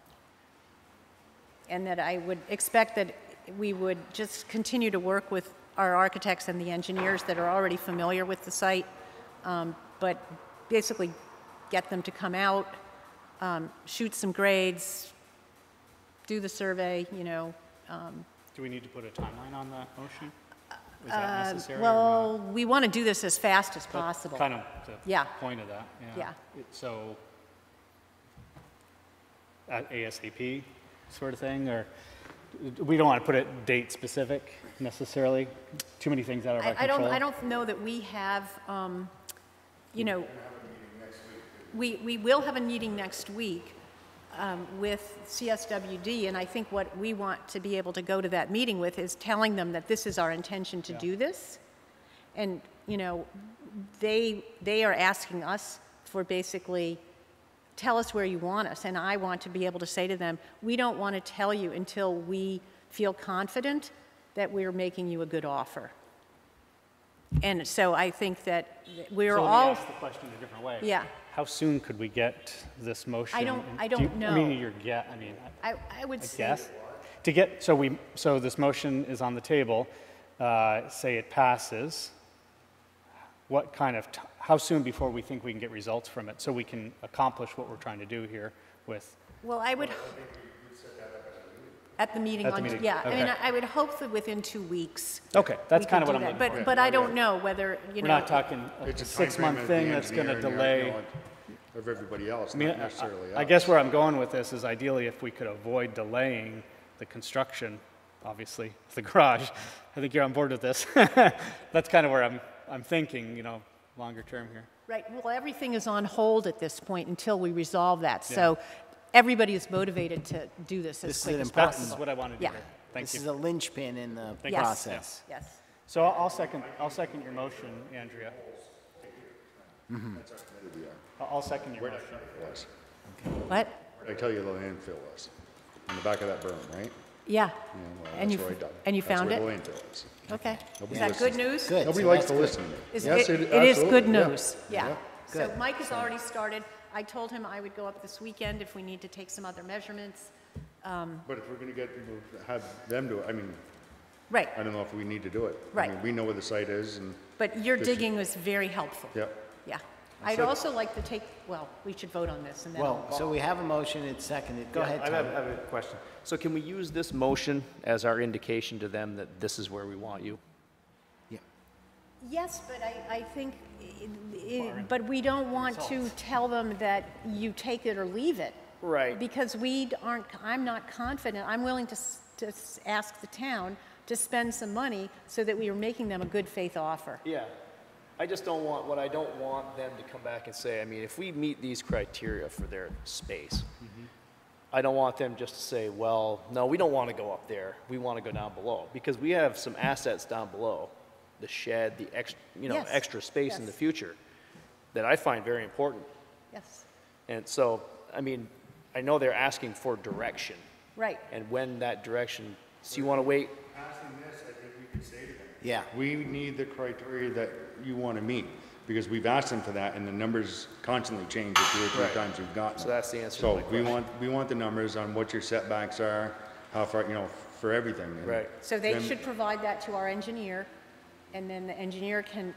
Speaker 3: And that I would expect that we would just continue to work with our architects and the engineers that are already familiar with the site, but basically get them to come out, shoot some grades, do the survey, you know.
Speaker 7: Do we need to put a timeline on that motion? Is that necessary or
Speaker 3: Well,
Speaker 7: not?
Speaker 3: we want to do this as fast as
Speaker 7: That's
Speaker 3: possible.
Speaker 7: kind of the
Speaker 3: Yeah.
Speaker 7: point of that,
Speaker 3: Yeah.
Speaker 7: So, ASAP sort of thing, or we don't want to put it date specific necessarily? Too many things out of our control?
Speaker 3: I don't know that we have, you know, we will have a meeting next week with CSWD, and I think what we want to be able to go to that meeting with is telling them that this is our intention to do this. And, you know, they are asking us for basically, tell us where you want us, and I want to be able to say to them, we don't want to tell you until we feel confident that we're making you a good offer. And so I think that we're
Speaker 7: So
Speaker 3: all...
Speaker 7: let me ask the question a different way.
Speaker 3: Yeah.
Speaker 7: How soon could we get this motion?
Speaker 3: I don't know.
Speaker 7: I mean,
Speaker 3: I would
Speaker 7: I
Speaker 3: say...
Speaker 7: guess. To get, so this motion is on the table, say it passes, what kind of, how soon before we think we can get results from it, so we can accomplish what we're trying to do here with?
Speaker 3: Well, I would... At the meeting
Speaker 7: At the
Speaker 3: on...
Speaker 7: meeting,
Speaker 3: Yeah, I mean,
Speaker 7: okay.
Speaker 3: I would hope that within 2 weeks...
Speaker 7: Okay, that's
Speaker 3: we
Speaker 7: kind
Speaker 3: could
Speaker 7: of what
Speaker 3: do
Speaker 7: I'm
Speaker 3: that.
Speaker 7: looking for.
Speaker 3: But I don't know whether, you
Speaker 7: We're
Speaker 3: know...
Speaker 7: not talking a
Speaker 5: It's a
Speaker 7: 6-month
Speaker 5: timeframe of
Speaker 7: thing
Speaker 5: the
Speaker 7: that's going to
Speaker 5: engineer and
Speaker 7: delay.
Speaker 5: you know, of everybody else,
Speaker 7: I mean,
Speaker 5: not necessarily
Speaker 7: I
Speaker 5: us.
Speaker 7: guess where I'm going with this is ideally if we could avoid delaying the construction, obviously, of the garage. I think you're on board with this. That's kind of where I'm thinking, you know, longer term here.
Speaker 3: Right, well, everything is on hold at this point until we resolve that. So everybody is motivated to do this as
Speaker 2: This is
Speaker 3: quick
Speaker 2: an
Speaker 3: as
Speaker 2: important-
Speaker 3: possible.
Speaker 7: That's what I wanted to
Speaker 3: Yeah.
Speaker 7: hear. Thank
Speaker 2: This
Speaker 7: you.
Speaker 2: is a linchpin in the
Speaker 3: Yes.
Speaker 2: process.
Speaker 3: Yes.
Speaker 7: So I'll second your motion, Andrea. I'll second your motion.
Speaker 5: Was.
Speaker 3: What?
Speaker 5: I tell you the landfill was, in the back of that berm, right?
Speaker 3: Yeah.
Speaker 5: Yeah, well,
Speaker 3: And
Speaker 5: that's
Speaker 3: you-
Speaker 5: where I dug.
Speaker 3: and you found
Speaker 5: That's
Speaker 3: it?
Speaker 5: where the landfill is.
Speaker 3: Okay.
Speaker 5: Nobody
Speaker 3: Is that
Speaker 5: listens.
Speaker 3: good news?
Speaker 2: Good.
Speaker 5: Nobody
Speaker 2: so
Speaker 5: likes
Speaker 2: that's
Speaker 5: to
Speaker 2: good.
Speaker 5: listen to me.
Speaker 3: Is
Speaker 5: Yes,
Speaker 3: it is good
Speaker 5: absolutely, yeah.
Speaker 3: news. Yeah. So
Speaker 2: Good.
Speaker 3: Mike has already started. I told him I would go up this weekend if we need to take some other measurements.
Speaker 5: But if we're gonna have them do it, I mean,
Speaker 3: Right,
Speaker 5: I don't know if we need to do it. I
Speaker 3: Right.
Speaker 5: mean, we know where the site is and,
Speaker 3: but your
Speaker 5: This is-
Speaker 3: digging was very helpful.
Speaker 5: yep.
Speaker 3: Yeah. I'd also like to take, well, we should vote on this and then.
Speaker 2: Well, so we have a motion, it's seconded. Go ahead,
Speaker 1: I
Speaker 2: Tom.
Speaker 1: have a question. So can we use this motion as our indication to them that this is where we want you?
Speaker 2: Yeah.
Speaker 3: Yes, but I think, but we don't want to tell them that you take it or leave it.
Speaker 1: Right.
Speaker 3: Because I'm not confident, I'm willing to ask the town to spend some money so that we are making them a good faith offer.
Speaker 1: Yeah. I just don't want, what I don't want them to come back and say, I mean, if we meet these criteria for their space, I don't want them just to say, well, no, we don't want to go up there. We want to go down below. Because we have some assets down below, the shed, the
Speaker 3: Yes.
Speaker 1: extra space in
Speaker 3: Yes.
Speaker 1: the future that I find very important.
Speaker 3: Yes,
Speaker 1: And so, I mean, I know they're asking for direction.
Speaker 3: right.
Speaker 1: And when that direction, so you want to wait?
Speaker 5: Passing this, I think we could say to them,
Speaker 2: Yeah.
Speaker 5: we need the criteria that you want to meet, because we've asked them for that, and the numbers constantly change the 2 or 3
Speaker 1: Right.
Speaker 5: times we've gotten
Speaker 1: So
Speaker 5: them.
Speaker 1: that's the answer to
Speaker 5: So
Speaker 1: my
Speaker 5: we
Speaker 1: question.
Speaker 5: we want the numbers on what your setbacks are, how far, you know, for everything. And
Speaker 1: Right.
Speaker 3: So they
Speaker 5: then-
Speaker 3: should provide that to our engineer, and then the engineer can,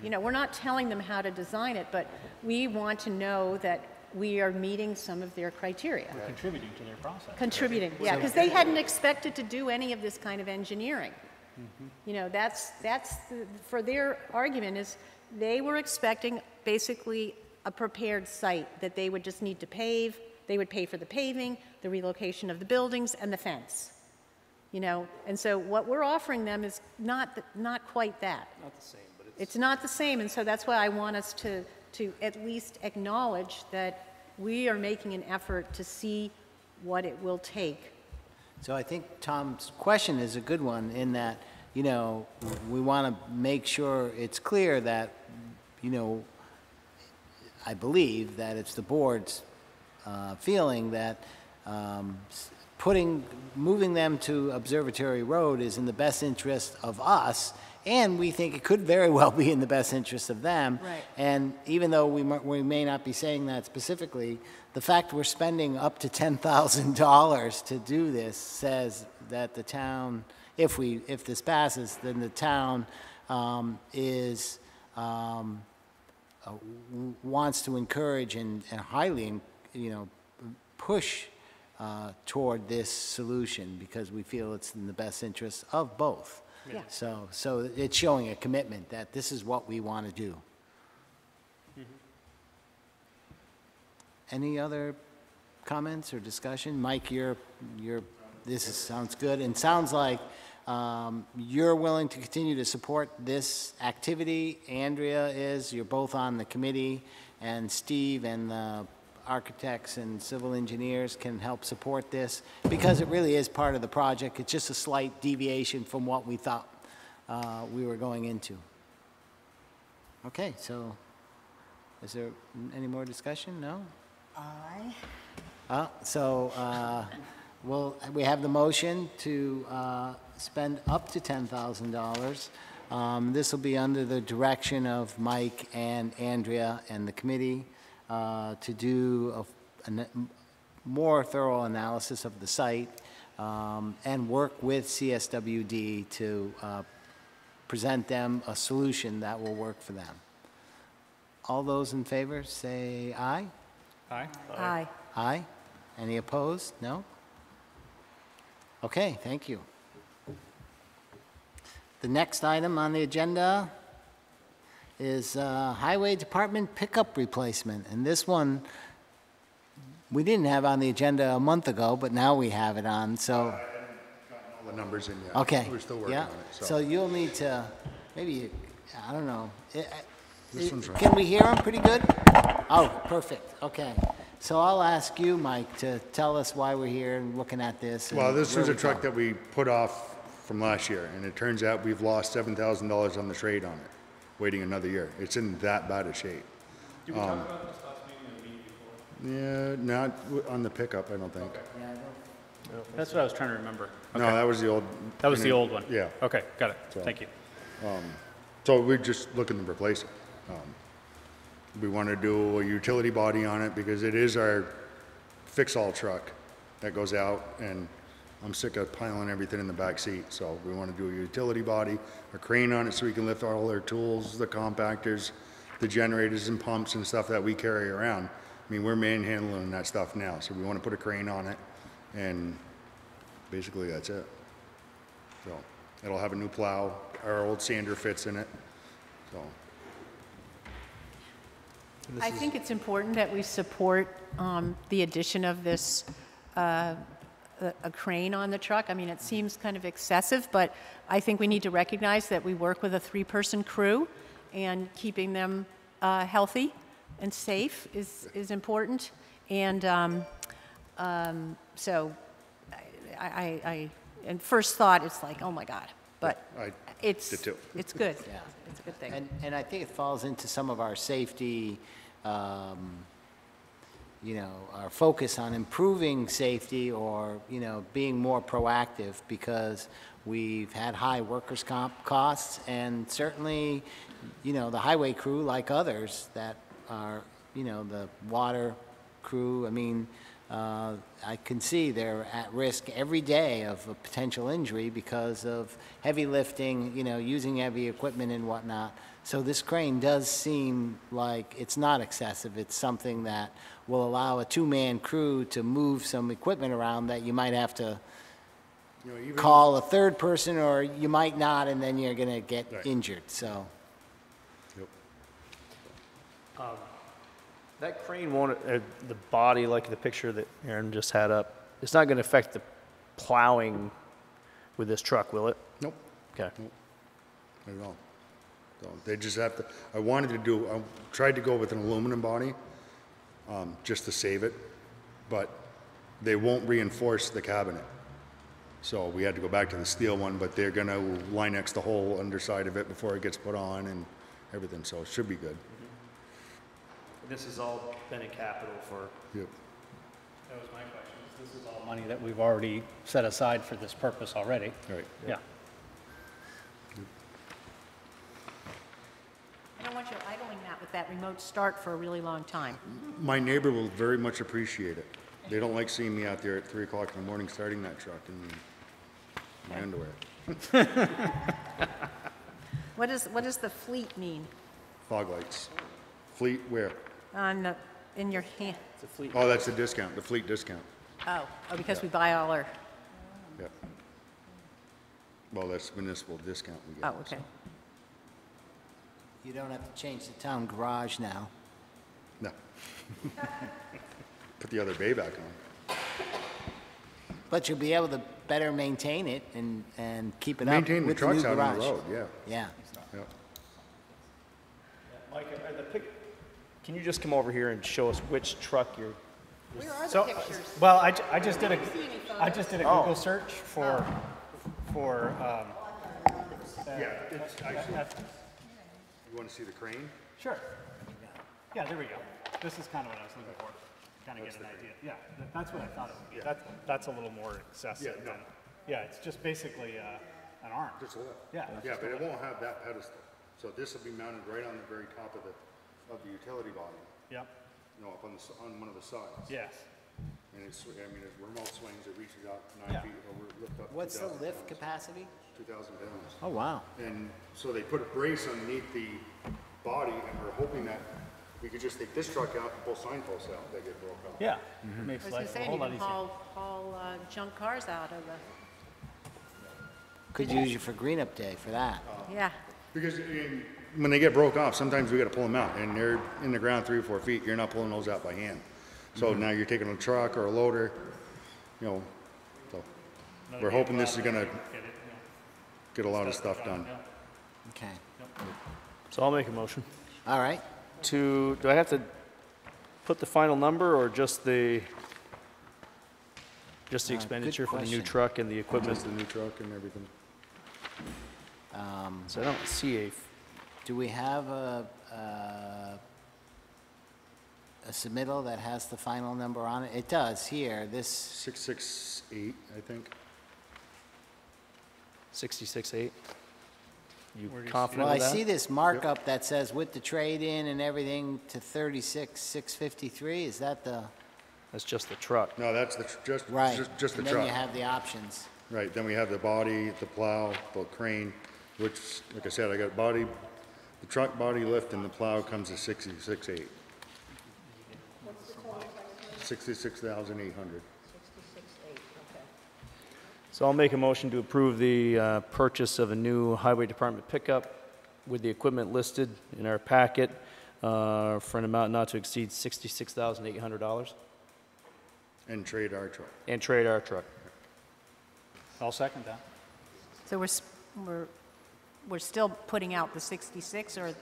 Speaker 3: you know, we're not telling them how to design it, but we want to know that we are meeting some of their criteria.
Speaker 7: Contributing to their process.
Speaker 3: Contributing, yeah, because they hadn't expected to do any of this kind of engineering. You know, for their argument is they were expecting basically a prepared site that they would just need to pave. They would pay for the paving, the relocation of the buildings, and the fence. You know, and so what we're offering them is not quite that.
Speaker 1: Not the same, but
Speaker 3: It's not the same, and so that's why I want us to at least acknowledge that we are making an effort to see what it will take.
Speaker 2: So I think Tom's question is a good one in that, you know, we want to make sure it's clear that, you know, I believe that it's the board's feeling that moving them to Observatory Road is in the best interest of us, and we think it could very well be in the best interest of them.
Speaker 3: Right.
Speaker 2: And even though we may not be saying that specifically, the fact we're spending up to $10,000 to do this says that the town, if this passes, then the town wants to encourage and highly, you know, push toward this solution because we feel it's in the best interest of both.
Speaker 3: Yeah.
Speaker 2: So it's showing a commitment that this is what we want to do. Any other comments or discussion? Mike, sounds good, and sounds like you're willing to continue to support this activity. Andrea is, you're both on the committee, and Steve and the architects and civil engineers can help support this because it really is part of the project. It's just a slight deviation from what we thought we were going into. Okay, so is there any more discussion? No? We have the motion to spend up to $10,000. This will be under the direction of Mike and Andrea and the committee to do a more thorough analysis of the site and work with CSWD to present them a solution that will work for them. All those in favor say aye.
Speaker 7: Aye.
Speaker 3: Aye.
Speaker 2: Aye. Any opposed? No? Okay, thank you. The next item on the agenda is Highway Department pickup replacement. And this one, we didn't have on the agenda a month ago, but now we have it on, so.
Speaker 5: I haven't gotten all the numbers in yet.
Speaker 2: Okay.
Speaker 5: We're still working
Speaker 2: Yeah.
Speaker 5: on it,
Speaker 2: So you'll need to, maybe, I don't know.
Speaker 5: This one's right.
Speaker 2: Can we hear him pretty good? Oh, perfect, okay. So I'll ask you, Mike, to tell us why we're here and looking at this.
Speaker 5: Well,
Speaker 2: and
Speaker 5: this
Speaker 2: where
Speaker 5: was a
Speaker 2: we
Speaker 5: truck
Speaker 2: go.
Speaker 5: that we put off from last year, and it turns out we've lost $7,000 on the trade on it, waiting another year. It's in that bad a shape.
Speaker 7: Did we talk about this last meeting or the meeting before?
Speaker 5: Yeah, not on the pickup, I don't think.
Speaker 7: That's what I was trying to remember.
Speaker 5: No, that was the old.
Speaker 7: That was the old one?
Speaker 5: Yeah.
Speaker 7: Okay, got it.
Speaker 5: So-
Speaker 7: Thank you.
Speaker 5: So we're just looking to replace it. We want to do a utility body on it because it is our fix-all truck that goes out, and I'm sick of piling everything in the back seat. So we want to do a utility body, a crane on it so we can lift all our tools, the compactors, the generators and pumps and stuff that we carry around. I mean, we're manhandling that stuff now, so we want to put a crane on it, and basically that's it. So it'll have a new plow. Our old sander fits in it. So
Speaker 3: I think it's important that we support the addition of this, a crane on the truck. I mean, it seems kind of excessive, but I think we need to recognize that we work with a 3-person crew, and keeping them healthy and safe is important. And so and first thought, it's like, oh my God, but
Speaker 5: I
Speaker 3: it's
Speaker 5: did too.
Speaker 3: it's good.
Speaker 2: Yeah.
Speaker 3: It's a good thing.
Speaker 2: And I think it falls into some of our safety, you know, our focus on improving safety or, you know, being more proactive because we've had high workers' comp costs, and certainly, you know, the highway crew, like others that are, you know, the water crew, I mean, I can see they're at risk every day of a potential injury because of heavy lifting, you know, using heavy equipment and whatnot. So this crane does seem like it's not excessive. It's something that will allow a 2-man crew to move some equipment around that you might have to
Speaker 5: You know, even-
Speaker 2: call a third person, or you might not, and then you're gonna get
Speaker 5: Right.
Speaker 2: injured, so.
Speaker 5: Yep.
Speaker 1: That crane won't, the body, like the picture that Aaron just had up, it's not going to affect the plowing with this truck, will it?
Speaker 5: Nope,
Speaker 1: Okay.
Speaker 5: not at all. So they just have to, I tried to go with an aluminum body, just to save it, but they won't reinforce the cabinet. So we had to go back to the steel one, but they're gonna Linex the whole underside of it before it gets put on and everything, so it should be good.
Speaker 1: This has all been in capital for,
Speaker 5: Yep.
Speaker 7: That was my question. This is all money that we've already set aside for this purpose already.
Speaker 5: Right.
Speaker 7: Yeah.
Speaker 3: I don't want you idling that with that remote start for a really long time.
Speaker 5: My neighbor will very much appreciate it. They don't like seeing me out there at 3 o'clock in the morning starting that truck in my underwear.
Speaker 3: What does the fleet mean
Speaker 5: Fog lights. Fleet where?
Speaker 3: in your hand?
Speaker 1: it's a fleet.
Speaker 5: Oh, that's the discount, the fleet discount.
Speaker 3: Oh, because we buy all our,
Speaker 5: Yeah. Well, that's municipal discount we get.
Speaker 3: oh, okay.
Speaker 2: You don't have to change the town garage now.
Speaker 5: No. Put the other bay back on.
Speaker 2: But you'll be able to better maintain it and keep it up
Speaker 5: Maintain the
Speaker 2: with the
Speaker 5: trucks
Speaker 2: new
Speaker 5: out on
Speaker 2: garage.
Speaker 5: the road, yeah.
Speaker 2: Yeah.
Speaker 5: Yeah.
Speaker 1: Mike, can you just come over here and show us which truck you're,
Speaker 3: Where are the
Speaker 7: So,
Speaker 3: pictures?
Speaker 7: well, I just did a
Speaker 1: Oh.
Speaker 7: Google search for,
Speaker 5: Yeah, it's actually, you want to see the crane?
Speaker 7: sure. Yeah, there we go. This is kind of what I was looking for, kind of get an idea. Yeah, that's what I thought it would be. That's a little more excessive
Speaker 5: Yeah, no.
Speaker 7: than, yeah, it's just basically an arm.
Speaker 5: Just a little.
Speaker 7: Yeah.
Speaker 5: Yeah, but it won't have that pedestal. So this will be mounted right on the very top of the utility body,
Speaker 7: Yep,
Speaker 5: you know, up on on one of the sides.
Speaker 7: yes.
Speaker 5: And it's, I mean, it's remote swings, it reaches out 9
Speaker 7: Yeah.
Speaker 5: feet, or lift up.
Speaker 2: What's the
Speaker 5: 2,000
Speaker 2: lift
Speaker 5: pounds.
Speaker 2: capacity?
Speaker 5: 2,000 pounds.
Speaker 2: Oh, wow.
Speaker 5: And so they put a brace underneath the body, and we're hoping that we could just take this truck out and pull signposts out, they get broke off.
Speaker 7: Yeah,
Speaker 3: I
Speaker 7: makes
Speaker 3: was gonna
Speaker 7: life
Speaker 3: say,
Speaker 7: a
Speaker 3: you
Speaker 7: whole lot
Speaker 3: can
Speaker 7: easier.
Speaker 3: haul junk cars out of the,
Speaker 2: Could use you for green up day for that.
Speaker 3: yeah.
Speaker 5: Because when they get broke off, sometimes we gotta pull them out, and they're in the ground 3 or 4 feet, you're not pulling those out by hand. So now you're taking a truck or a loader, you know, so we're hoping this is gonna get a lot of stuff done.
Speaker 2: Okay.
Speaker 1: so I'll make a motion.
Speaker 2: All right.
Speaker 1: Do I have to put the final number or just the
Speaker 2: Good
Speaker 1: expenditure for the new
Speaker 2: question.
Speaker 1: truck and the equipment?
Speaker 5: Just the new truck and everything.
Speaker 1: So I don't see
Speaker 2: Do we have a submittal that has the final number on it? It does here. This,
Speaker 5: 668, I think.
Speaker 1: 66.8. You
Speaker 7: Where do you
Speaker 1: confident
Speaker 2: well, I
Speaker 1: with that?
Speaker 2: see this markup that says with the trade-in and everything to 36,653. Is that the,
Speaker 1: That's just the truck.
Speaker 5: No, that's
Speaker 2: right?
Speaker 5: just the
Speaker 2: And then you
Speaker 5: truck.
Speaker 2: have the options.
Speaker 5: Right, then we have the body, the plow, the crane, which, like I said, I got body, the truck body lift and the plow comes to 66.8. 66,800.
Speaker 1: So I'll make a motion to approve the purchase of a new highway department pickup with the equipment listed in our packet for an amount not to exceed $66,800
Speaker 5: And trade our truck.
Speaker 1: and trade our truck.
Speaker 7: I'll second that.
Speaker 3: So we're still putting out the 66 or we're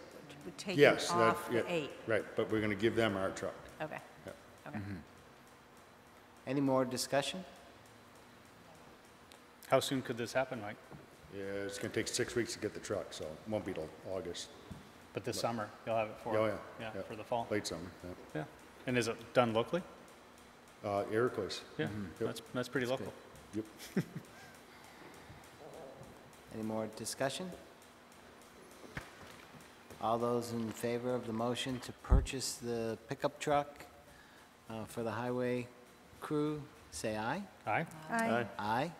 Speaker 3: taking
Speaker 5: Yes,
Speaker 3: off
Speaker 5: yeah,
Speaker 3: the 8?
Speaker 5: right, but we're gonna give them our truck.
Speaker 3: Okay,
Speaker 5: Yeah.
Speaker 3: okay.
Speaker 2: Any more discussion?
Speaker 7: How soon could this happen, Mike?
Speaker 5: Yeah, it's gonna take 6 weeks to get the truck, so it won't be till August,
Speaker 7: But this summer, you'll have it for,
Speaker 5: Oh, yeah,
Speaker 7: yeah,
Speaker 5: yeah.
Speaker 7: for the fall?
Speaker 5: late summer, yeah.
Speaker 7: Yeah. And is it done locally?
Speaker 5: Iroquois.
Speaker 7: Yeah,
Speaker 5: Yep.
Speaker 7: that's pretty local.
Speaker 5: Yep.
Speaker 2: Any more discussion? All those in favor of the motion to purchase the pickup truck for the highway crew, say aye.
Speaker 7: Aye?
Speaker 3: Aye.
Speaker 2: Aye.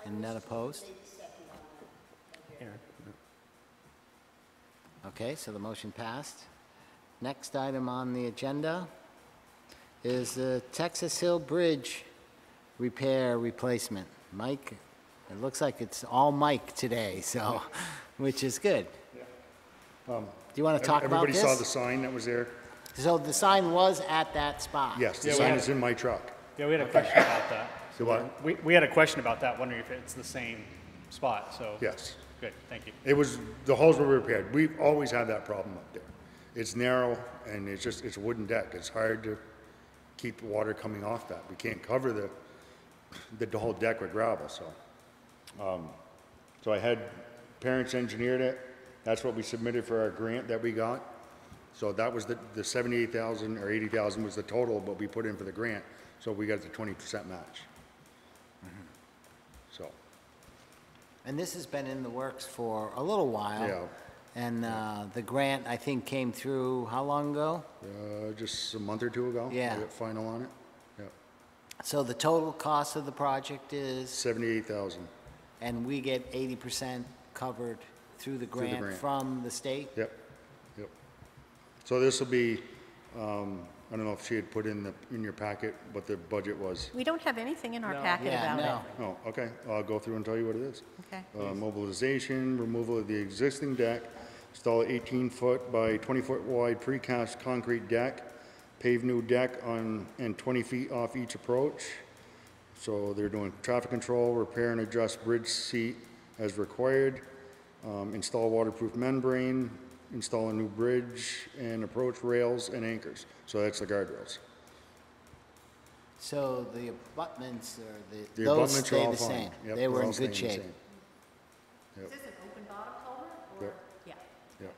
Speaker 2: And none opposed? Okay, so the motion passed. Next item on the agenda is the Texas Hill Bridge repair replacement. Mike, It looks like it's all Mike today, so, which is good. Do you want to talk about
Speaker 5: Everybody
Speaker 2: this?
Speaker 5: saw the sign that was there?
Speaker 2: So the sign was at that spot?
Speaker 5: Yes, the
Speaker 7: Yeah, we
Speaker 5: sign
Speaker 7: had-
Speaker 5: is in my truck.
Speaker 7: Yeah, we had a question about that.
Speaker 5: So what?
Speaker 7: We had a question about that, wondering if it's the same spot, so.
Speaker 5: Yes.
Speaker 7: Good, thank you.
Speaker 5: It was, the holes were repaired. We've always had that problem up there. It's narrow and it's a wooden deck. It's hard to keep the water coming off that. We can't cover the whole deck with gravel, so. So I had parents engineered it. That's what we submitted for our grant that we got. So that was the 78,000 or 80,000 was the total, but we put in for the grant. So we got the 20% match. So,
Speaker 2: And this has been in the works for a little while.
Speaker 5: Yeah.
Speaker 2: And the grant, I think, came through how long ago?
Speaker 5: just a month or two ago.
Speaker 2: Yeah.
Speaker 5: We got final on it. Yeah.
Speaker 2: So the total cost of the project is,
Speaker 5: 78,000.
Speaker 2: and we get 80% covered through the grant
Speaker 5: grant.
Speaker 2: from the state?
Speaker 5: Yep, yep. So this will be, I don't know if she had put in your packet what the budget was.
Speaker 3: We don't have anything in our packet
Speaker 2: Yeah,
Speaker 3: about it.
Speaker 2: no.
Speaker 5: Oh, okay, I'll go through and tell you what it is.
Speaker 3: Okay.
Speaker 5: Mobilization, removal of the existing deck, install 18-foot by 20-foot wide precast concrete deck, pave new deck and 20 feet off each approach. So they're doing traffic control, repair and adjust bridge seat as required, install waterproof membrane, install a new bridge and approach rails and anchors. So that's the guardrails.
Speaker 2: So the abutments or
Speaker 5: The
Speaker 2: those
Speaker 5: abutments are
Speaker 2: stay
Speaker 5: all
Speaker 2: the
Speaker 5: fine.
Speaker 2: same?
Speaker 5: Yep,
Speaker 2: They
Speaker 5: they're
Speaker 2: were in
Speaker 5: all
Speaker 2: good
Speaker 5: staying the
Speaker 2: shape?
Speaker 5: same.
Speaker 3: Is this an open bottom culvert or?
Speaker 5: Yep.
Speaker 3: Yeah,
Speaker 5: Yep,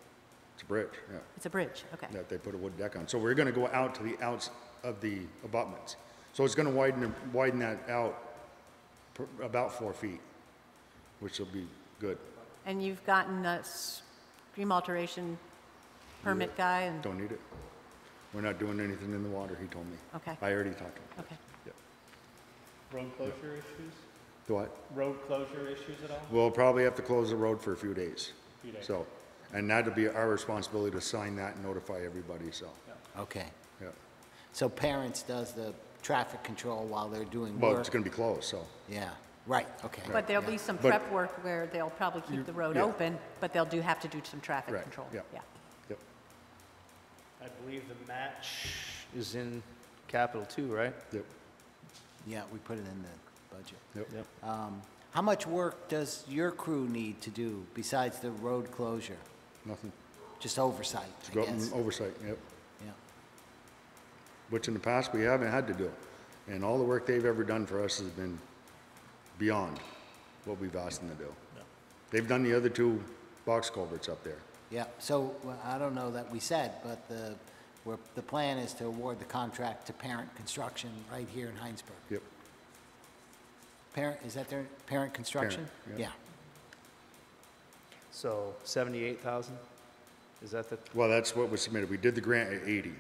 Speaker 5: it's a bridge, yeah.
Speaker 3: it's a bridge, okay.
Speaker 5: That they put a wood deck on. So we're gonna go out to the outs of the abutments. So it's gonna widen that out about 4 feet, which will be good.
Speaker 3: And you've gotten a stream alteration permit guy and,
Speaker 5: Don't need it. We're not doing anything in the water, he told me.
Speaker 3: Okay.
Speaker 5: I already talked to him.
Speaker 3: okay.
Speaker 5: Yep.
Speaker 7: Road closure issues?
Speaker 5: The what?
Speaker 7: Road closure issues at all?
Speaker 5: We'll probably have to close the road for a few days.
Speaker 7: Few days.
Speaker 5: So, and that'll be our responsibility to sign that and notify everybody, so,
Speaker 2: Okay.
Speaker 5: yeah.
Speaker 2: So parents does the traffic control while they're doing
Speaker 5: Well,
Speaker 2: work?
Speaker 5: it's gonna be closed, so.
Speaker 2: Yeah, right, okay.
Speaker 3: But there'll
Speaker 2: Yeah.
Speaker 3: be some
Speaker 5: But-
Speaker 3: prep work where they'll probably keep the road
Speaker 5: yeah.
Speaker 3: open, but they'll have to do some traffic
Speaker 5: Right,
Speaker 3: control.
Speaker 5: yeah.
Speaker 3: Yeah.
Speaker 5: Yep.
Speaker 1: I believe the match is in capital too, right?
Speaker 5: Yep.
Speaker 2: Yeah, we put it in the budget.
Speaker 5: Yep.
Speaker 2: How much work does your crew need to do besides the road closure?
Speaker 5: Nothing.
Speaker 2: Just oversight, I
Speaker 5: Go
Speaker 2: guess?
Speaker 5: oversight, yep.
Speaker 2: Yeah.
Speaker 5: Which in the past, we haven't had to do. And all the work they've ever done for us has been beyond what we've asked them to do. They've done the other 2 box culverts up there.
Speaker 2: Yeah, so well, I don't know that we said, but the plan is to award the contract to Parent Construction right here in Hinesburg.
Speaker 5: Yep.
Speaker 2: Parent, is that their Parent Construction?
Speaker 5: Parent, yeah.
Speaker 1: So 78,000? Is that the,
Speaker 5: Well, that's what was submitted. We did the grant at 80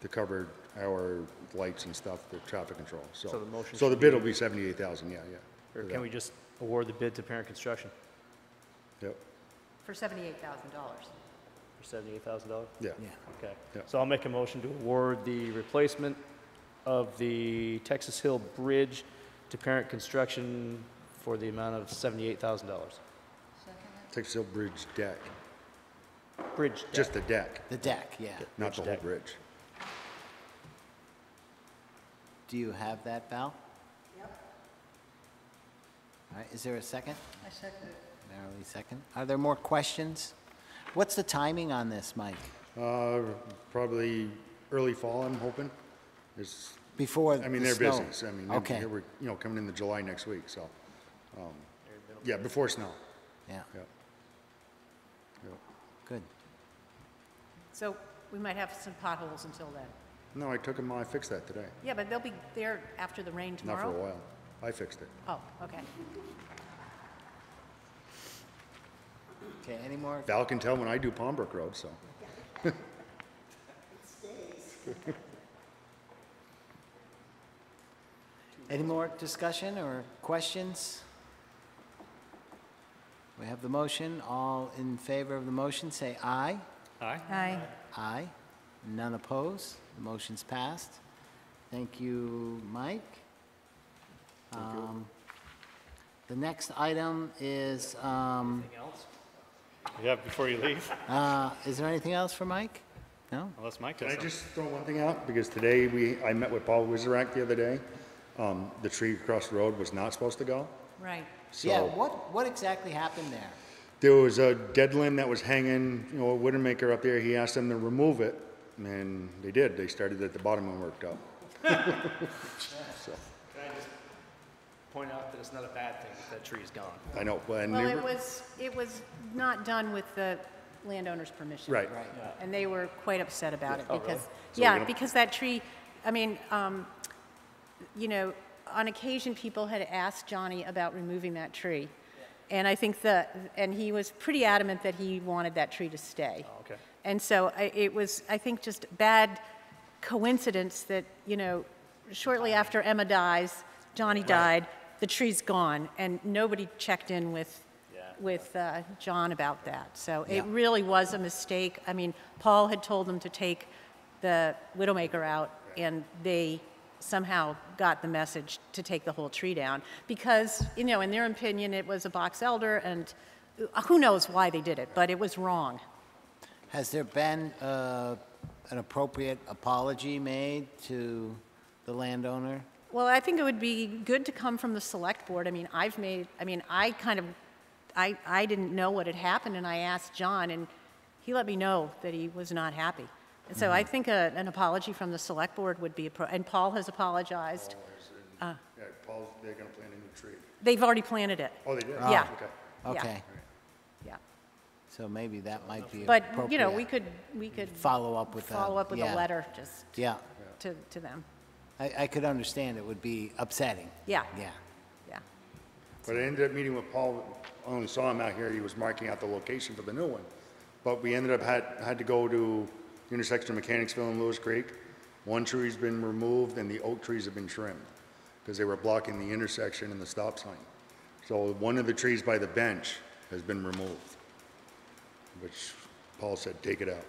Speaker 5: to cover our lights and stuff, the traffic control, so.
Speaker 1: So the motion
Speaker 5: So the
Speaker 1: should
Speaker 5: bid
Speaker 1: be-
Speaker 5: will be 78,000, yeah, yeah.
Speaker 1: or
Speaker 5: for
Speaker 1: can
Speaker 5: that.
Speaker 1: we just award the bid to Parent Construction
Speaker 5: Yep,
Speaker 3: For $78,000.
Speaker 1: for $78,000?
Speaker 5: yeah.
Speaker 2: Yeah.
Speaker 1: Okay.
Speaker 5: Yeah.
Speaker 1: So I'll make a motion to award the replacement of the Texas Hill Bridge to Parent Construction for the amount of $78,000.
Speaker 5: Texas Hill Bridge deck,
Speaker 1: Bridge deck.
Speaker 5: just the deck,
Speaker 2: The deck, yeah.
Speaker 5: not the whole
Speaker 1: deck.
Speaker 5: bridge.
Speaker 2: Do you have that, Val? Yep. All right, is there a second?
Speaker 6: I second it.
Speaker 2: Marilee, second. Are there more questions? What's the timing on this, Mike?
Speaker 5: Probably early fall, I'm hoping. It's,
Speaker 2: Before
Speaker 5: I mean,
Speaker 2: the
Speaker 5: they're
Speaker 2: snow?
Speaker 5: busy, so I mean,
Speaker 2: Okay,
Speaker 5: we're, coming into July next week, so. Yeah, before snow,
Speaker 2: yeah,
Speaker 5: yeah. Yeah.
Speaker 2: good.
Speaker 3: So we might have some potholes until then.
Speaker 5: No, I took them, I fixed that today,
Speaker 3: Yeah, but they'll be there after the rain
Speaker 5: not
Speaker 3: tomorrow?
Speaker 5: for a while. I fixed it.
Speaker 3: Oh, okay.
Speaker 2: Okay, any more?
Speaker 5: Val can tell when I do Palm Brook Road, so.
Speaker 2: Any more discussion or questions? We have the motion. All in favor of the motion, say aye.
Speaker 7: Aye.
Speaker 3: Aye.
Speaker 2: Aye. None opposed. The motion's passed. Thank you, Mike. The next item is,
Speaker 7: Yeah, before you leave,
Speaker 2: is there anything else for Mike? No?
Speaker 7: unless Mike
Speaker 5: Can
Speaker 7: has
Speaker 5: I
Speaker 7: something.
Speaker 5: just throw one thing out? Because today I met with Paul Wizerack the other day. The tree across the road was not supposed to go.
Speaker 3: Right.
Speaker 2: Yeah,
Speaker 5: So
Speaker 2: what exactly happened there?
Speaker 5: there was a dead limb that was hanging, you know, a wooden maker up there. He asked them to remove it, and they did. They started at the bottom and worked up. So,
Speaker 1: Can I just point out that it's not a bad thing that tree is gone?
Speaker 5: I know, and
Speaker 3: Well,
Speaker 5: they
Speaker 3: it was not done with the landowner's permission.
Speaker 5: right.
Speaker 3: And they were quite upset about it
Speaker 1: Oh,
Speaker 3: because,
Speaker 1: really?
Speaker 5: So we're
Speaker 3: yeah,
Speaker 5: gonna-
Speaker 3: because that tree, I mean, you know, on occasion, people had asked Johnny about removing that tree. And I think and he was pretty adamant that he wanted that tree to stay.
Speaker 1: Oh, okay.
Speaker 3: And so it was, I think, just bad coincidence that, you know, shortly after Emma dies, Johnny died, the tree's gone, and nobody checked in with John about that. So it
Speaker 2: Yeah.
Speaker 3: really was a mistake. I mean, Paul had told them to take the Widowmaker out, and they somehow got the message to take the whole tree down because, you know, in their opinion, it was a box elder, and who knows why they did it, but it was wrong.
Speaker 2: Has there been an appropriate apology made to the landowner?
Speaker 3: Well, I think it would be good to come from the select board. I mean, I didn't know what had happened, and I asked John, and he let me know that he was not happy. And so I think an apology from the select board would be, and Paul has apologized.
Speaker 5: Yeah, Paul's, they're gonna plant a new tree.
Speaker 3: They've already planted it.
Speaker 5: Oh, they did?
Speaker 3: Yeah.
Speaker 5: Okay.
Speaker 3: Yeah.
Speaker 2: Okay,
Speaker 3: Yeah.
Speaker 2: so maybe that might be
Speaker 3: But,
Speaker 2: appropriate.
Speaker 3: you know, we could
Speaker 2: Follow up with a
Speaker 3: a letter just
Speaker 2: Yeah,
Speaker 3: to them.
Speaker 2: I could understand it would be upsetting.
Speaker 3: Yeah.
Speaker 2: Yeah,
Speaker 3: Yeah.
Speaker 5: But I ended up meeting with Paul, I only saw him out here, he was marking out the location for the new one. But we ended up had to go to the intersection of Mechanicsville and Lewis Creek. One tree's been removed and the oak trees have been trimmed because they were blocking the intersection and the stop sign. So one of the trees by the bench has been removed, which Paul said, take it out.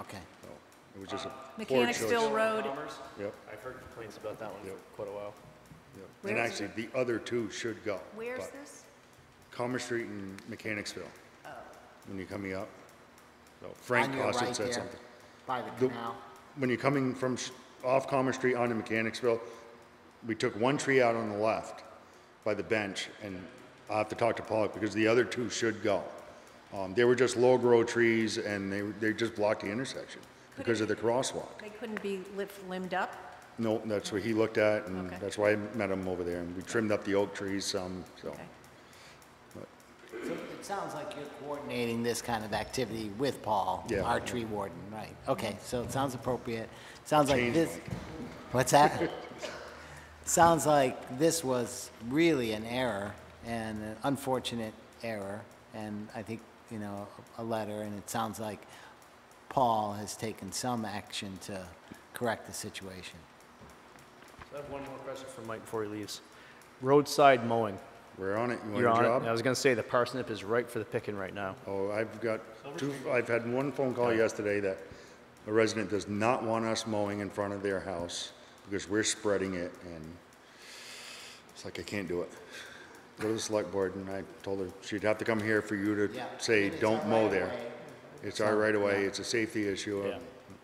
Speaker 2: okay.
Speaker 5: So it was just a poor
Speaker 3: Mechanicsville
Speaker 5: choice.
Speaker 3: Road,
Speaker 5: Yep,
Speaker 1: I've heard complaints about that one
Speaker 5: Yep.
Speaker 1: for quite a while.
Speaker 5: yep.
Speaker 3: Where
Speaker 5: And
Speaker 3: is
Speaker 5: actually, the other two should go.
Speaker 3: where's
Speaker 5: but
Speaker 3: this?
Speaker 5: Commerce Street and Mechanicsville. When you're coming up. So Frank
Speaker 2: On your
Speaker 5: Cossett
Speaker 2: right
Speaker 5: said
Speaker 2: there,
Speaker 5: something.
Speaker 2: by the
Speaker 5: The-
Speaker 2: canal.
Speaker 5: When you're coming from off Commerce Street onto Mechanicsville, we took one tree out on the left by the bench, and I'll have to talk to Paul because the other two should go. They were just low-grow trees, and they just blocked the intersection because of the crosswalk.
Speaker 3: They couldn't be limbed up?
Speaker 5: No, that's what he looked at, and
Speaker 3: Okay.
Speaker 5: that's why I met him over there, and we trimmed up the oak trees some, so.
Speaker 3: Okay.
Speaker 2: So it sounds like you're coordinating this kind of activity with Paul,
Speaker 5: Yeah.
Speaker 2: our tree warden, right? Okay, so it sounds appropriate. Sounds like
Speaker 5: Change,
Speaker 2: this.
Speaker 5: Mike.
Speaker 2: What's that? Sounds like this was really an error and an unfortunate error, and I think, you know, a letter, and it sounds like Paul has taken some action to correct the situation.
Speaker 1: So I have one more question for Mike before he leaves. Roadside mowing.
Speaker 5: We're on it. You want
Speaker 1: You're
Speaker 5: a
Speaker 1: on it?
Speaker 5: job?
Speaker 1: I was gonna say the parsnip is ripe for the picking right now.
Speaker 5: Oh, I've had one phone call yesterday that a resident does not want us mowing in front of their house because we're spreading it, and it's like, I can't do it. Go to the select board, and I told her she'd have to come here for you to
Speaker 2: Yeah.
Speaker 5: say,
Speaker 2: It's
Speaker 5: don't
Speaker 2: our
Speaker 5: mow
Speaker 2: right
Speaker 5: there.
Speaker 2: of way.
Speaker 5: It's our right of way,
Speaker 2: Yeah.
Speaker 5: it's a safety issue,
Speaker 1: Yeah.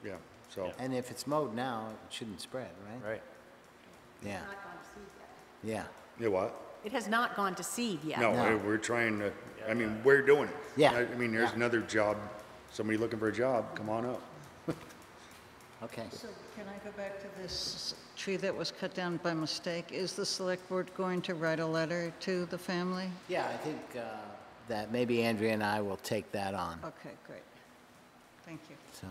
Speaker 5: yeah, so.
Speaker 2: And if it's mowed now, it shouldn't spread, right?
Speaker 1: Right.
Speaker 2: Yeah,
Speaker 3: Not gone to seed yet.
Speaker 2: yeah.
Speaker 5: You what?
Speaker 3: It has not gone to seed yet.
Speaker 5: No,
Speaker 2: No.
Speaker 5: we're trying to, I mean, we're doing it.
Speaker 2: Yeah.
Speaker 5: I mean, there's
Speaker 2: Yeah.
Speaker 5: another job, somebody looking for a job, come on up.
Speaker 2: Okay.
Speaker 6: So can I go back to this tree that was cut down by mistake? Is the select board going to write a letter to the family?
Speaker 2: Yeah, I think that maybe Andrea and I will take that on,
Speaker 6: Okay, great. Thank you.
Speaker 2: so.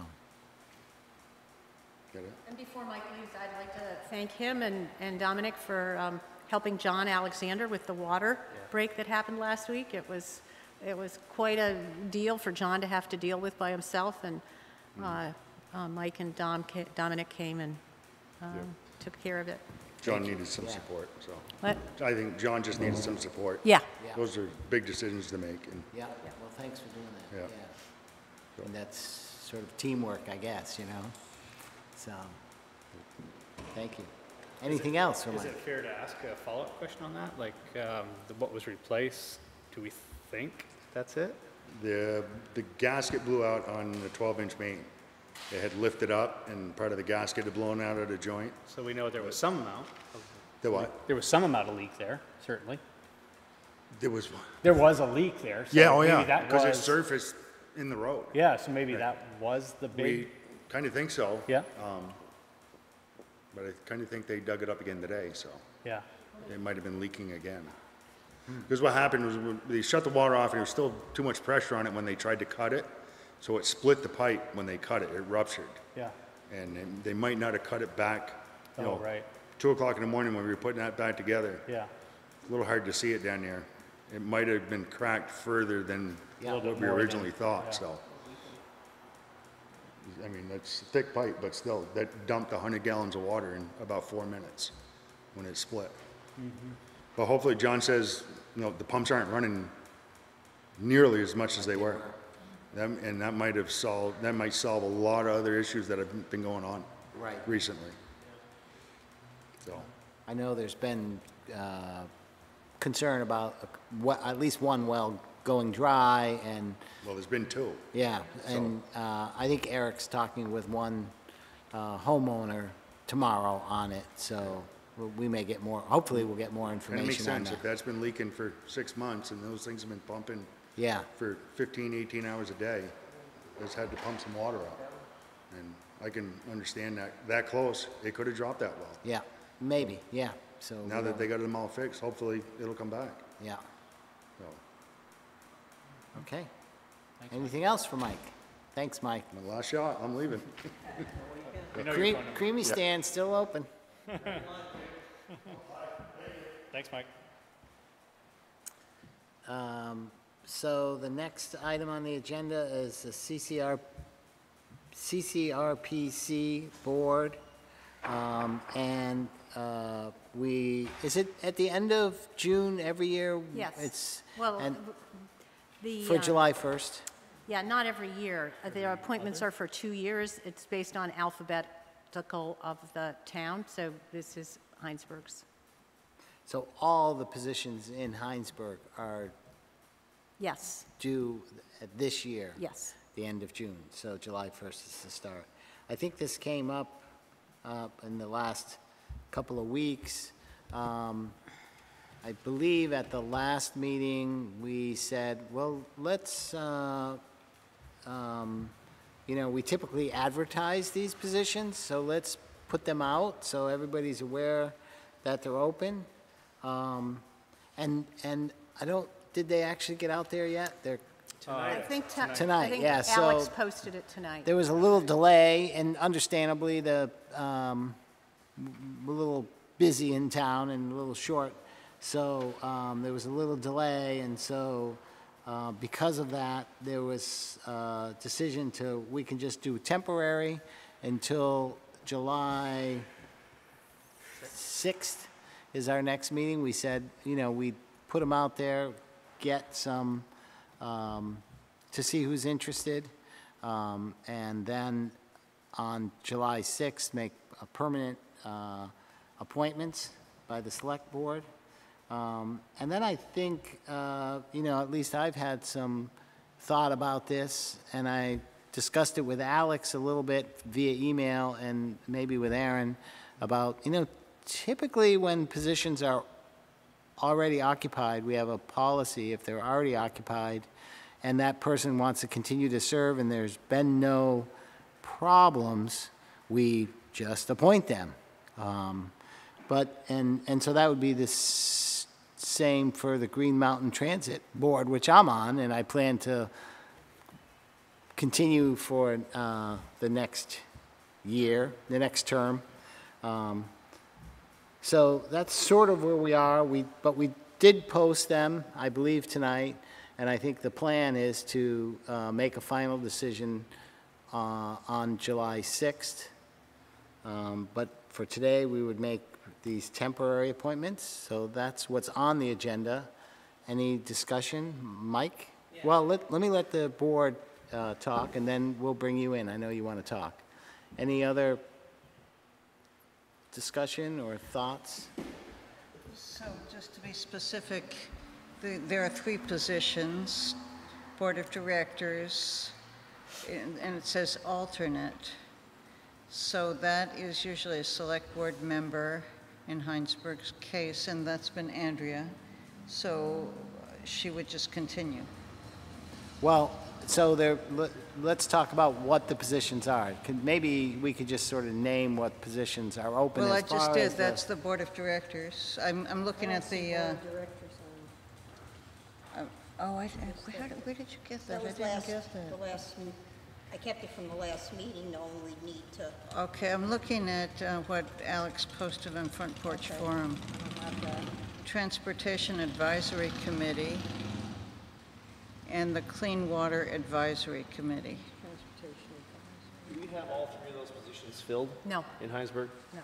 Speaker 5: Get it?
Speaker 3: And before Mike leaves, I'd like to thank him and Dominic for helping John Alexander with the water break that happened last week. It was quite a deal for John to have to deal with by himself, and Mike and Dominic came and took care of it.
Speaker 5: John needed some
Speaker 2: Yeah.
Speaker 5: support, so.
Speaker 3: What?
Speaker 5: I think John just needed some support.
Speaker 3: Yeah.
Speaker 2: Yeah.
Speaker 5: Those are big decisions to make, and,
Speaker 2: Yeah, well, thanks for doing that,
Speaker 5: Yeah.
Speaker 2: yeah. And that's sort of teamwork, I guess, you know? So, thank you. Anything else for
Speaker 7: Is
Speaker 2: Mike?
Speaker 7: it fair to ask a follow-up question on that? Like, what was replaced, do we think that's it?
Speaker 5: The gasket blew out on the 12-inch main. It had lifted up and part of the gasket had blown out of the joint.
Speaker 7: So we know there was some amount.
Speaker 5: The what?
Speaker 7: There was some amount of leak there, certainly.
Speaker 5: There was,
Speaker 7: There was a leak there. So
Speaker 5: yeah, oh
Speaker 7: maybe
Speaker 5: yeah,
Speaker 7: that
Speaker 5: because it
Speaker 7: was-
Speaker 5: surfaced in the road.
Speaker 7: Yeah, so maybe that was the
Speaker 5: We
Speaker 7: big,
Speaker 5: kind of think so.
Speaker 7: yeah,
Speaker 5: But I kind of think they dug it up again today, so
Speaker 7: yeah.
Speaker 5: it might have been leaking again. Because what happened was when they shut the water off and there was still too much pressure on it when they tried to cut it. So it split the pipe when they cut it, it ruptured.
Speaker 7: Yeah.
Speaker 5: And they might not have cut it back, you
Speaker 7: Oh,
Speaker 5: know,
Speaker 7: right.
Speaker 5: 2 o'clock in the morning when we were putting that back together.
Speaker 7: Yeah.
Speaker 5: A little hard to see it down there. It might have been cracked further than
Speaker 2: Yeah.
Speaker 5: what we
Speaker 7: more than-
Speaker 5: originally thought,
Speaker 7: yeah.
Speaker 5: so. I mean, that's a thick pipe, but still, that dumped 100 gallons of water in about 4 minutes when it split. But hopefully, John says, you know, the pumps aren't running nearly as much as they were. And that might solve a lot of other issues that have been going on
Speaker 2: Right.
Speaker 5: recently. So,
Speaker 2: I know there's been concern about at least one well going dry, and,
Speaker 5: well, there's been 2.
Speaker 2: yeah, and I think Eric's talking with one homeowner tomorrow on it, so we may get more, hopefully we'll get more
Speaker 5: And it makes
Speaker 2: information on
Speaker 5: sense, if
Speaker 2: that.
Speaker 5: that's been leaking for 6 months and those things have been pumping
Speaker 2: Yeah,
Speaker 5: for 15, 18 hours a day, it's had to pump some water out. And I can understand that close, it could have dropped that well.
Speaker 2: yeah, maybe, yeah, so.
Speaker 5: Now that they got them all fixed, hopefully it'll come back.
Speaker 2: Yeah,
Speaker 5: So,
Speaker 2: okay. Anything else for Mike? Thanks, Mike.
Speaker 5: my last shot, I'm leaving.
Speaker 7: We know your phone number.
Speaker 2: Creamy stand still open.
Speaker 7: Thanks, Mike.
Speaker 2: So the next item on the agenda is the CCRPC board. And is it at the end of June every year?
Speaker 3: Yes.
Speaker 2: It's,
Speaker 3: Well,
Speaker 2: and
Speaker 3: the,
Speaker 2: for July 1st?
Speaker 3: Yeah, not every year. Their appointments are for 2 years. It's based on alphabetical of the town, so this is Hinesburg's.
Speaker 2: So all the positions in Hinesburg are
Speaker 3: Yes,
Speaker 2: due this year?
Speaker 3: yes.
Speaker 2: The end of June, so July 1st is the start. I think this came up in the last couple of weeks. I believe at the last meeting, we said, well, let's, we typically advertise these positions, so let's put them out so everybody's aware that they're open. And I don't, did they actually get out there yet? They're
Speaker 3: I think
Speaker 2: Tonight,
Speaker 3: I think
Speaker 2: yeah, so-
Speaker 3: Alex posted it tonight.
Speaker 2: There was a little delay, and understandably, we're a little busy in town and a little short, so there was a little delay, and so because of that, there was a decision we can just do temporary until July 6th is our next meeting. We said, we'd put them out there, get some, to see who's interested, and then on July 6th, make a permanent appointments by the select board. And then I think, at least I've had some thought about this, and I discussed it with Alex a little bit via email and maybe with Aaron about, typically when positions are already occupied, we have a policy, if they're already occupied, and that person wants to continue to serve and there's been no problems, we just appoint them. And so that would be the same for the Green Mountain Transit Board, which I'm on, and I plan to continue for the next year, the next term. So that's sort of where we are, but we did post them, I believe, tonight, and I think the plan is to make a final decision on July 6th. But for today, we would make these temporary appointments, so that's what's on the agenda. Any discussion? Mike? Well, let me let the board talk, and then we'll bring you in. I know you want to talk. Any other discussion or thoughts?
Speaker 6: So just to be specific, there are 3 positions, Board of Directors, and it says alternate. So that is usually a Select Board member in Hinesburg's case, and that's been Andrea. So she would just continue.
Speaker 2: Well, so let's talk about what the positions are. Maybe we could just sort of name what positions are open
Speaker 6: Well, I
Speaker 2: as far
Speaker 6: just
Speaker 2: as
Speaker 6: did,
Speaker 2: the-
Speaker 6: that's the Board of Directors. I'm looking at the, where did you get that?
Speaker 8: That
Speaker 6: I
Speaker 8: was
Speaker 6: didn't
Speaker 8: last,
Speaker 6: get that.
Speaker 8: the last, I kept it from the last meeting, knowing we'd need to.
Speaker 6: Okay, I'm looking at what Alex posted on Front Porch Forum.
Speaker 8: Have that.
Speaker 6: Transportation Advisory Committee and the Clean Water Advisory Committee.
Speaker 1: Do we have all 3 of those positions filled
Speaker 3: No,
Speaker 1: in Hinesburg?
Speaker 3: no.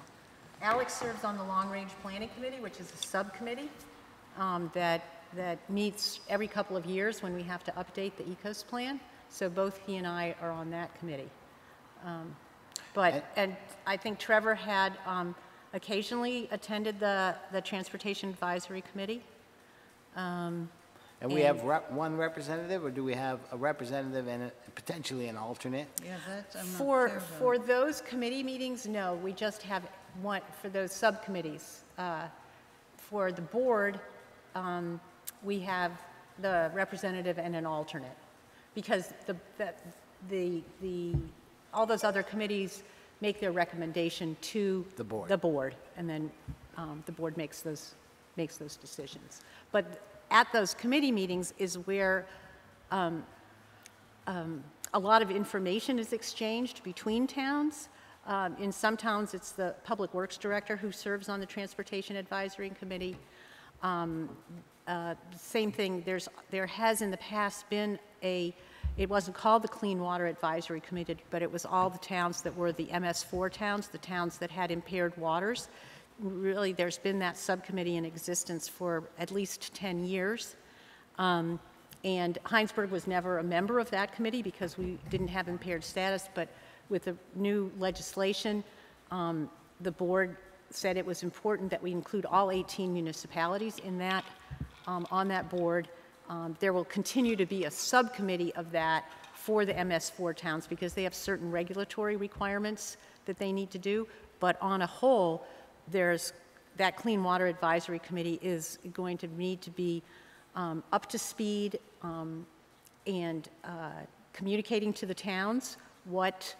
Speaker 3: Alex serves on the Long Range Planning Committee, which is a subcommittee that meets every couple of years when we have to update the ECOS plan. So both he and I are on that committee. And I think Trevor had occasionally attended the Transportation Advisory Committee.
Speaker 2: And we have one representative, or do we have a representative and potentially an alternate?
Speaker 6: Yeah, that's, I'm not
Speaker 3: For,
Speaker 6: clear
Speaker 3: for those committee meetings, no, we just have one for those subcommittees. For the board, we have the representative and an alternate. Because all those other committees make their recommendation to
Speaker 2: The board.
Speaker 3: And then the board makes those decisions. But at those committee meetings is where a lot of information is exchanged between towns. In some towns, it's the Public Works Director who serves on the Transportation Advisory Committee. Same thing, there has in the past been it wasn't called the Clean Water Advisory Committee, but it was all the towns that were the MS4 towns, the towns that had impaired waters. Really, there's been that subcommittee in existence for at least 10 years. And Hinesburg was never a member of that committee because we didn't have impaired status, but with the new legislation, the board said it was important that we include all 18 municipalities in that, on that board. There will continue to be a subcommittee of that for the MS4 towns because they have certain regulatory requirements that they need to do. But on a whole, that Clean Water Advisory Committee is going to need to be up to speed and communicating to the towns what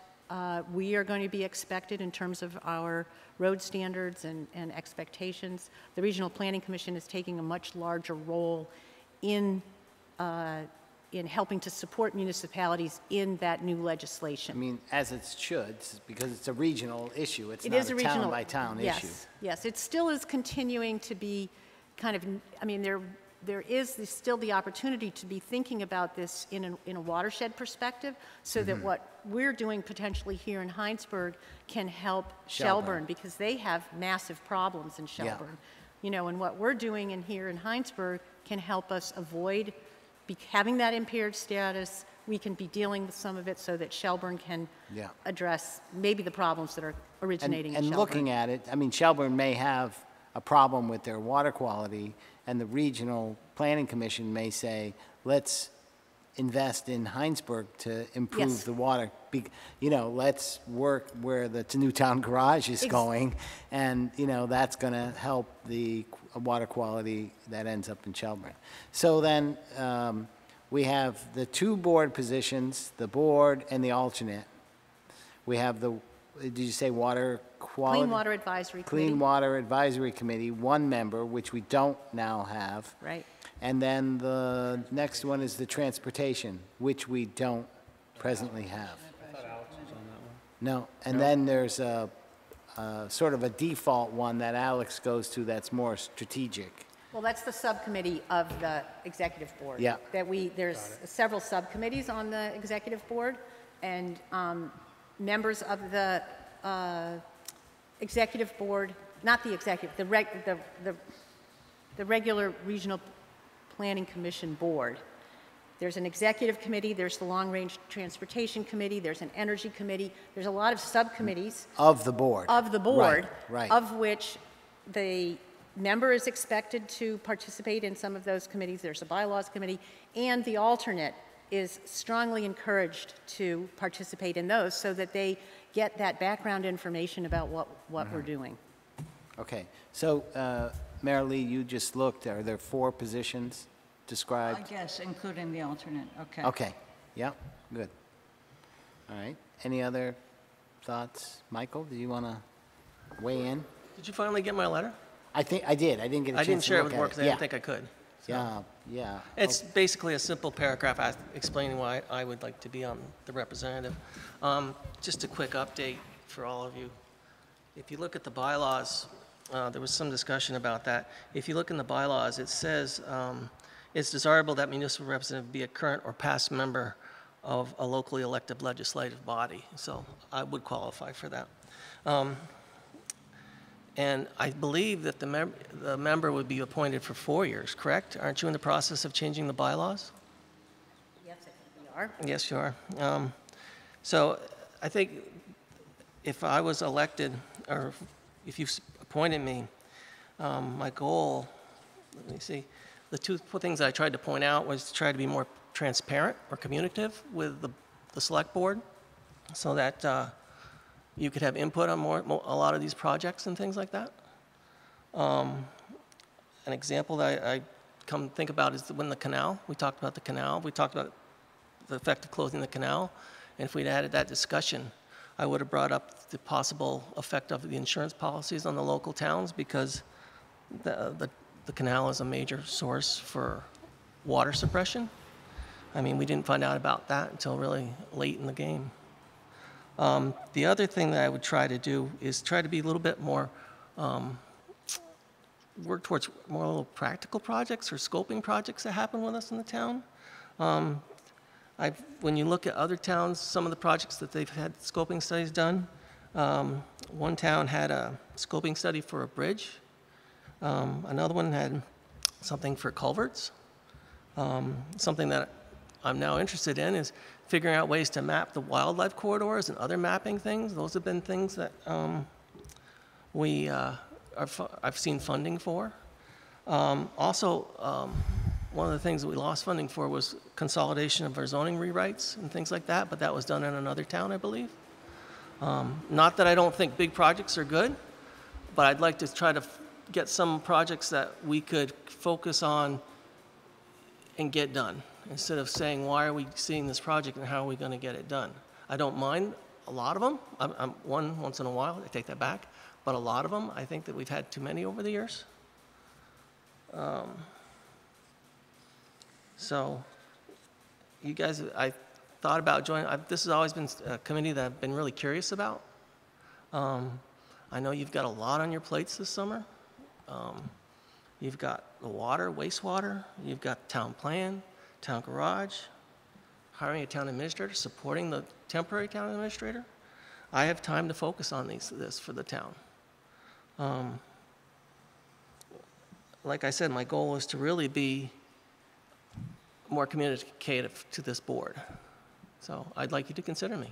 Speaker 3: we are going to be expected in terms of our road standards and expectations. The Regional Planning Commission is taking a much larger role in helping to support municipalities in that new legislation.
Speaker 2: I mean, as it should, because it's a regional issue. It's
Speaker 3: It
Speaker 2: not
Speaker 3: is
Speaker 2: a
Speaker 3: regional.
Speaker 2: town-by-town issue.
Speaker 3: Yes, it still is continuing to be kind of, I mean, there is still the opportunity to be thinking about this in a watershed perspective so that what we're doing potentially here in Hinesburg can help Shelburne because they have massive problems in Shelburne. You know, and what we're doing in here in Hinesburg can help us avoid having that impaired status. We can be dealing with some of it so that Shelburne can address maybe the problems that are originating in Shelburne.
Speaker 2: And looking at it, I mean, Shelburne may have a problem with their water quality, and the Regional Planning Commission may say, let's invest in Hinesburg to improve the water. You know, let's work where the new town garage is going, and, you know, that's going to help the water quality that ends up in Shelburne. So then we have the 2 board positions, the board and the alternate. We have did you say water quality?
Speaker 3: Clean Water Advisory Committee.
Speaker 2: Clean Water Advisory Committee, 1 member, which we don't now have.
Speaker 3: Right.
Speaker 2: And then the next one is the transportation, which we don't presently have. No, and then there's a sort of a default one that Alex goes to that's more strategic.
Speaker 3: Well, that's the subcommittee of the executive board.
Speaker 2: Yeah.
Speaker 3: There's several subcommittees on the executive board, and members of the executive board, not the executive, the regular Regional Planning Commission board There's an executive committee, there's the Long Range Transportation Committee, there's an energy committee, there's a lot of subcommittees
Speaker 2: Of the board.
Speaker 3: of the board,
Speaker 2: Right.
Speaker 3: of which the member is expected to participate in some of those committees. There's a bylaws committee, and the alternate is strongly encouraged to participate in those so that they get that background information about what we're doing.
Speaker 2: Okay, so, Mary Lee, you just looked, are there 4 positions
Speaker 6: I
Speaker 2: described?
Speaker 6: guess, including the alternate, okay.
Speaker 2: Okay, yeah, good. All right, any other thoughts? Michael, do you want to weigh in?
Speaker 9: Did you finally get my letter?
Speaker 2: I think I did, I didn't get a
Speaker 9: I
Speaker 2: chance
Speaker 9: didn't
Speaker 2: to
Speaker 9: share it
Speaker 2: look
Speaker 9: with
Speaker 2: at
Speaker 9: work because I
Speaker 2: Yeah.
Speaker 9: didn't think I could.
Speaker 2: Yeah.
Speaker 9: It's basically a simple paragraph explaining why I would like to be on the representative. Just a quick update for all of you. If you look at the bylaws, there was some discussion about that. If you look in the bylaws, it says it's desirable that municipal representative be a current or past member of a locally elected legislative body. So I would qualify for that. And I believe that the member would be appointed for 4 years, correct? Aren't you in the process of changing the bylaws?
Speaker 3: Yes, I think we are.
Speaker 9: Yes, you are. So I think if I was elected, or if you appointed me, my goal, let me see, the 2 things I tried to point out was to try to be more transparent or communicative with the select board so that you could have input on a lot of these projects and things like that. An example that I come think about is when the canal, we talked about the canal, we talked about the effect of closing the canal, and if we'd added that discussion, I would have brought up the possible effect of the insurance policies on the local towns because the canal is a major source for water suppression. I mean, we didn't find out about that until really late in the game. The other thing that I would try to do is try to be a little bit more, work towards more little practical projects or scoping projects that happen with us in the town. When you look at other towns, some of the projects that they've had scoping studies done, one town had a scoping study for a bridge. Another one had something for culverts. Something that I'm now interested in is figuring out ways to map the wildlife corridors and other mapping things. Those have been things that I've seen funding for. Also, one of the things that we lost funding for was consolidation of our zoning rewrites and things like that, but that was done in another town, I believe. Not that I don't think big projects are good, but I'd like to try to get some projects that we could focus on and get done, instead of saying, why are we seeing this project and how are we going to get it done? I don't mind a lot of them. Once in a while, I take that back. But a lot of them, I think that we've had too many over the years. So you guys, I thought about joining. This has always been a committee that I've been really curious about. I know you've got a lot on your plates this summer. You've got the water, wastewater, you've got town plan, town garage, hiring a town administrator, supporting the temporary town administrator. I have time to focus on this for the town. Like I said, my goal is to really be more communicative to this board. So I'd like you to consider me.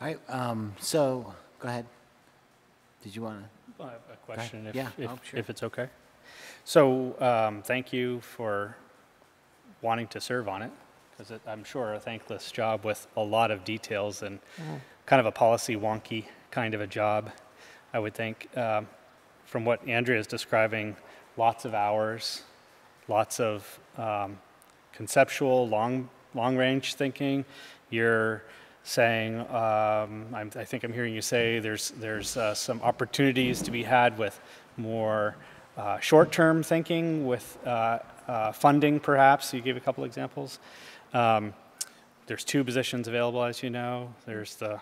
Speaker 2: All right, so, go ahead. Did you want to?
Speaker 7: I have a question,
Speaker 2: Yeah, oh, sure.
Speaker 7: if it's okay. So thank you for wanting to serve on it, because I'm sure a thankless job with a lot of details and kind of a policy wonky kind of a job, I would think. From what Andrea is describing, lots of hours, lots of conceptual, long-range thinking. You're saying, I think I'm hearing you say there's some opportunities to be had with more short-term thinking with funding, perhaps. You gave a couple examples. There's 2 positions available, as you know. There's the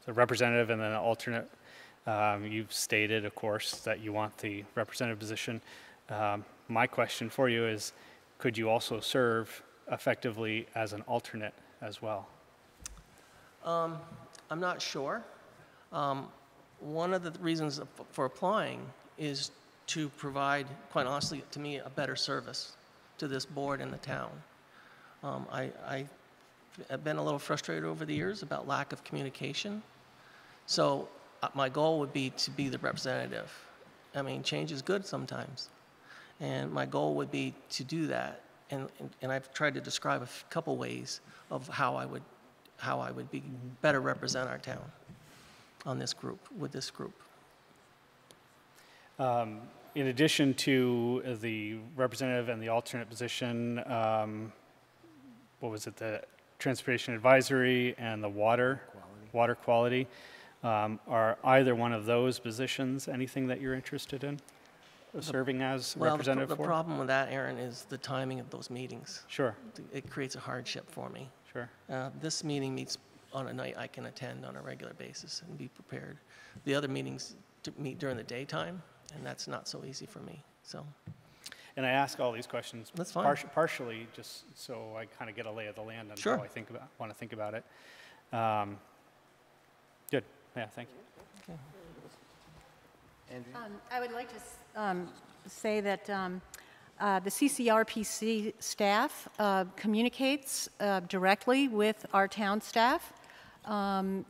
Speaker 7: representative and then an alternate. You've stated, of course, that you want the representative position. My question for you is, could you also serve effectively as an alternate as well?
Speaker 9: I'm not sure. One of the reasons for applying is to provide, quite honestly, to me, a better service to this board and the town. I've been a little frustrated over the years about lack of communication. So my goal would be to be the representative. I mean, change is good sometimes. And my goal would be to do that. And I've tried to describe a couple ways of how I would be better represent our town on this group, with this group.
Speaker 7: In addition to the representative and the alternate position, what was it, the Transportation Advisory and the water quality, are either one of those positions anything that you're interested in serving as representative
Speaker 9: the
Speaker 7: for?
Speaker 9: problem with that, Aaron, is the timing of those meetings.
Speaker 7: Sure.
Speaker 9: It creates a hardship for me.
Speaker 7: Sure.
Speaker 9: This meeting meets on a night I can attend on a regular basis and be prepared. The other meetings meet during the daytime, and that's not so easy for me, so.
Speaker 7: And I ask all these questions
Speaker 9: That's fine.
Speaker 7: partially just so I kind of get a lay of the land on
Speaker 9: Sure.
Speaker 7: how I want to think about it. Good. Yeah, thank you.
Speaker 9: Okay.
Speaker 3: I would like to say that the CCRPC staff communicates directly with our town staff, and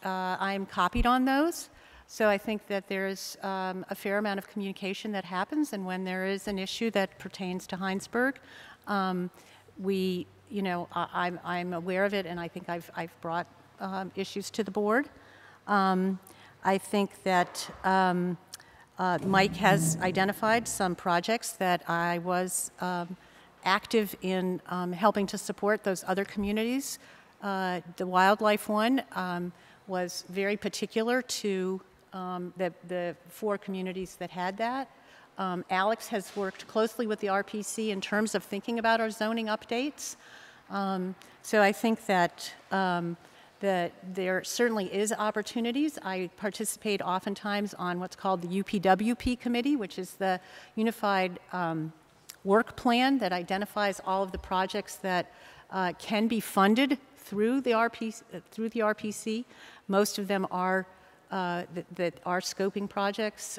Speaker 3: I'm copied on those. So I think that there's a fair amount of communication that happens, and when there is an issue that pertains to Hinesburg, I'm aware of it, and I think I've brought issues to the board. I think that Mike has identified some projects that I was active in helping to support those other communities. The wildlife one was very particular to the 4 communities that had that. Alex has worked closely with the RPC in terms of thinking about our zoning updates. So I think that there certainly is opportunities. I participate oftentimes on what's called the UPWP committee, which is the Unified Work Plan that identifies all of the projects that can be funded through the RPC. Most of them are that are scoping projects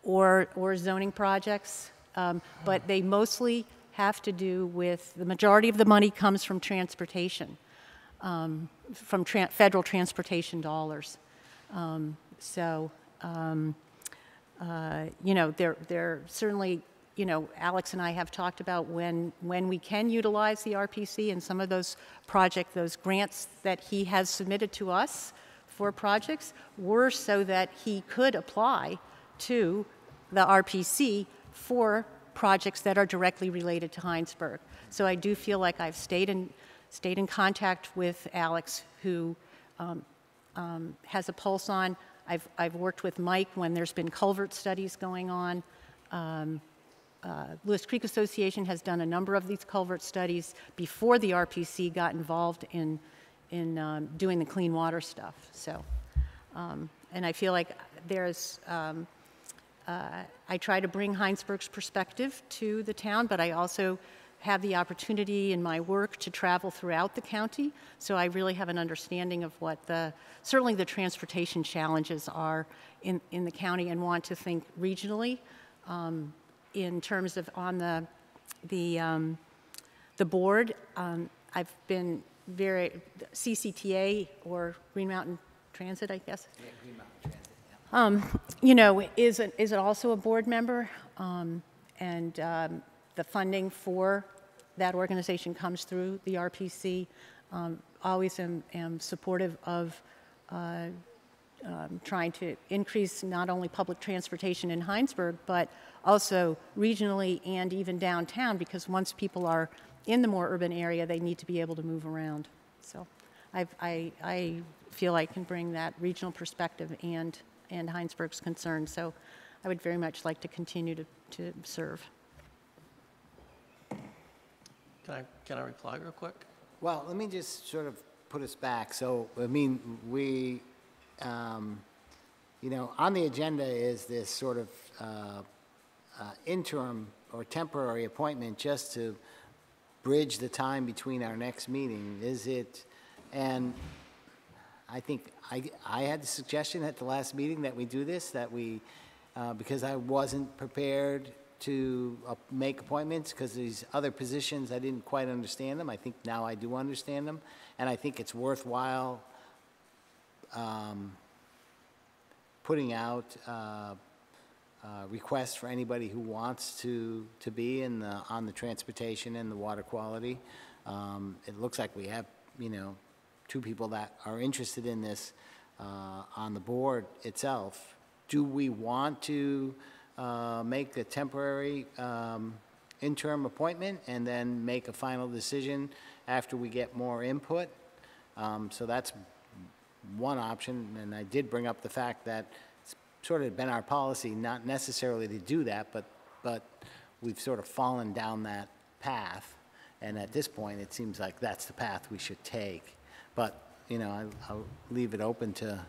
Speaker 3: or zoning projects, but they mostly have to do with, the majority of the money comes from transportation, from federal transportation dollars. There certainly, Alex and I have talked about when we can utilize the RPC, and some of those those grants that he has submitted to us for projects were so that he could apply to the RPC for projects that are directly related to Hinesburg. So I do feel like I've stayed in contact with Alex, who has a pulse on. I've worked with Mike when there's been culvert studies going on. Lewis Creek Association has done a number of these culvert studies before the RPC got involved in doing the clean water stuff. So, and I feel like there's, I try to bring Hinesburg's perspective to the town, but I also have the opportunity in my work to travel throughout the county. So I really have an understanding of what certainly the transportation challenges are in the county, and want to think regionally in terms of on the board. I've been CCTA, or Green Mountain Transit, I guess. Yeah, Green Mountain Transit, yeah. Is also a board member, and the funding for that organization comes through the RPC. Always am supportive of trying to increase not only public transportation in Hinesburg, but also regionally and even downtown, because once people are in the more urban area, they need to be able to move around. So I feel I can bring that regional perspective and Hinesburg's concerns. So I would very much like to continue to serve.
Speaker 9: Can I reply real quick?
Speaker 2: Well, let me just sort of put us back. So, I mean, we, on the agenda is this sort of interim or temporary appointment just to bridge the time between our next meeting. Is it, and I think I had the suggestion at the last meeting that we do this, that we because I wasn't prepared to make appointments, because these other positions, I didn't quite understand them. I think now I do understand them, and I think it's worthwhile putting out requests for anybody who wants to be on the transportation and the water quality. It looks like we have, 2 people that are interested in this on the board itself. Do we want to make a temporary interim appointment and then make a final decision after we get more input? So that's one option, and I did bring up the fact that it's sort of been our policy not necessarily to do that, but we've sort of fallen down that path, and at this point, it seems like that's the path we should take. But, I'll leave it open to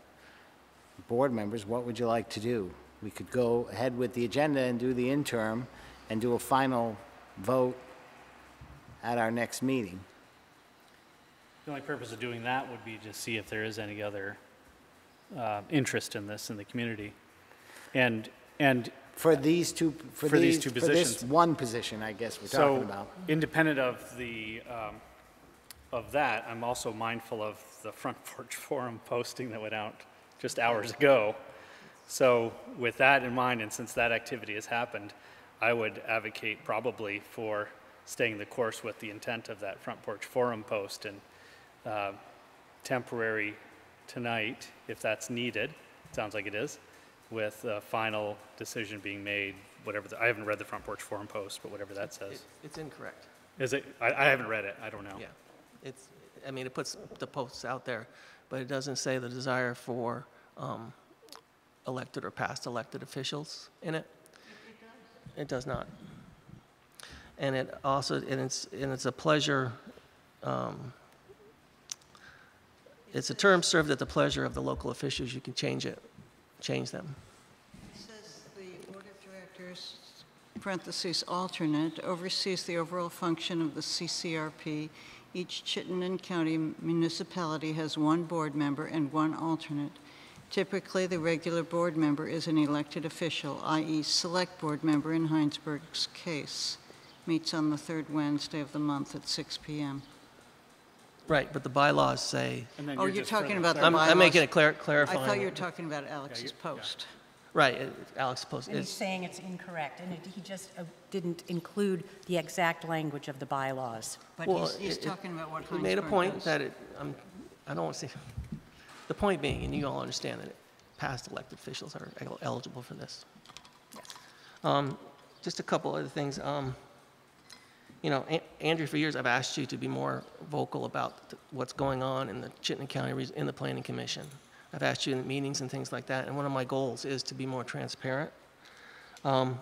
Speaker 2: board members. What would you like to do? We could go ahead with the agenda and do the interim and do a final vote at our next meeting.
Speaker 7: The only purpose of doing that would be to see if there is any other interest in this in the community. And
Speaker 2: For these two,
Speaker 7: For these two
Speaker 2: for
Speaker 7: positions.
Speaker 2: this one position, I guess we're
Speaker 7: so,
Speaker 2: talking about.
Speaker 7: independent of the of that, I'm also mindful of the Front Porch Forum posting that went out just hours ago. So with that in mind, and since that activity has happened, I would advocate probably for staying the course with the intent of that Front Porch Forum post and temporary tonight, if that's needed, sounds like it is, with a final decision being made, whatever, I haven't read the Front Porch Forum post, but whatever that says.
Speaker 9: It's incorrect.
Speaker 7: Is it? I haven't read it, I don't know.
Speaker 9: Yeah. It puts the posts out there, but it doesn't say the desire for elected or past elected officials in it. It does not. And it also, it's a pleasure, it's a term served at the pleasure of the local officials. You can change them.
Speaker 6: It says the Board of Directors, parentheses, alternate, oversees the overall function of the CCRP. Each Chittenden County municipality has 1 board member and 1 alternate. Typically, the regular board member is an elected official, i.e. select board member in Hinesburg's case. Meets on the 3rd Wednesday of the month at 6 p.m.
Speaker 9: Right, but the bylaws say,
Speaker 7: And then
Speaker 6: Oh, you're
Speaker 7: just
Speaker 6: talking
Speaker 7: further
Speaker 6: about the
Speaker 7: clar-
Speaker 6: bylaws?
Speaker 9: I'm making it
Speaker 6: I
Speaker 9: clarifying.
Speaker 6: thought you were talking about Alex's post.
Speaker 9: Right, Alex posted.
Speaker 10: And he's saying it's incorrect, and he just didn't include the exact language of the bylaws.
Speaker 6: But
Speaker 9: Well,
Speaker 6: he's talking about what
Speaker 9: He made a
Speaker 6: Hinesburg
Speaker 9: point
Speaker 6: does.
Speaker 9: that I don't want to say, the point being, and you all understand that past elected officials are eligible for this. Just a couple other things. Andrew, for years I've asked you to be more vocal about what's going on in the Chittenden County, in the Planning Commission. I've asked you in meetings and things like that, and one of my goals is to be more transparent. When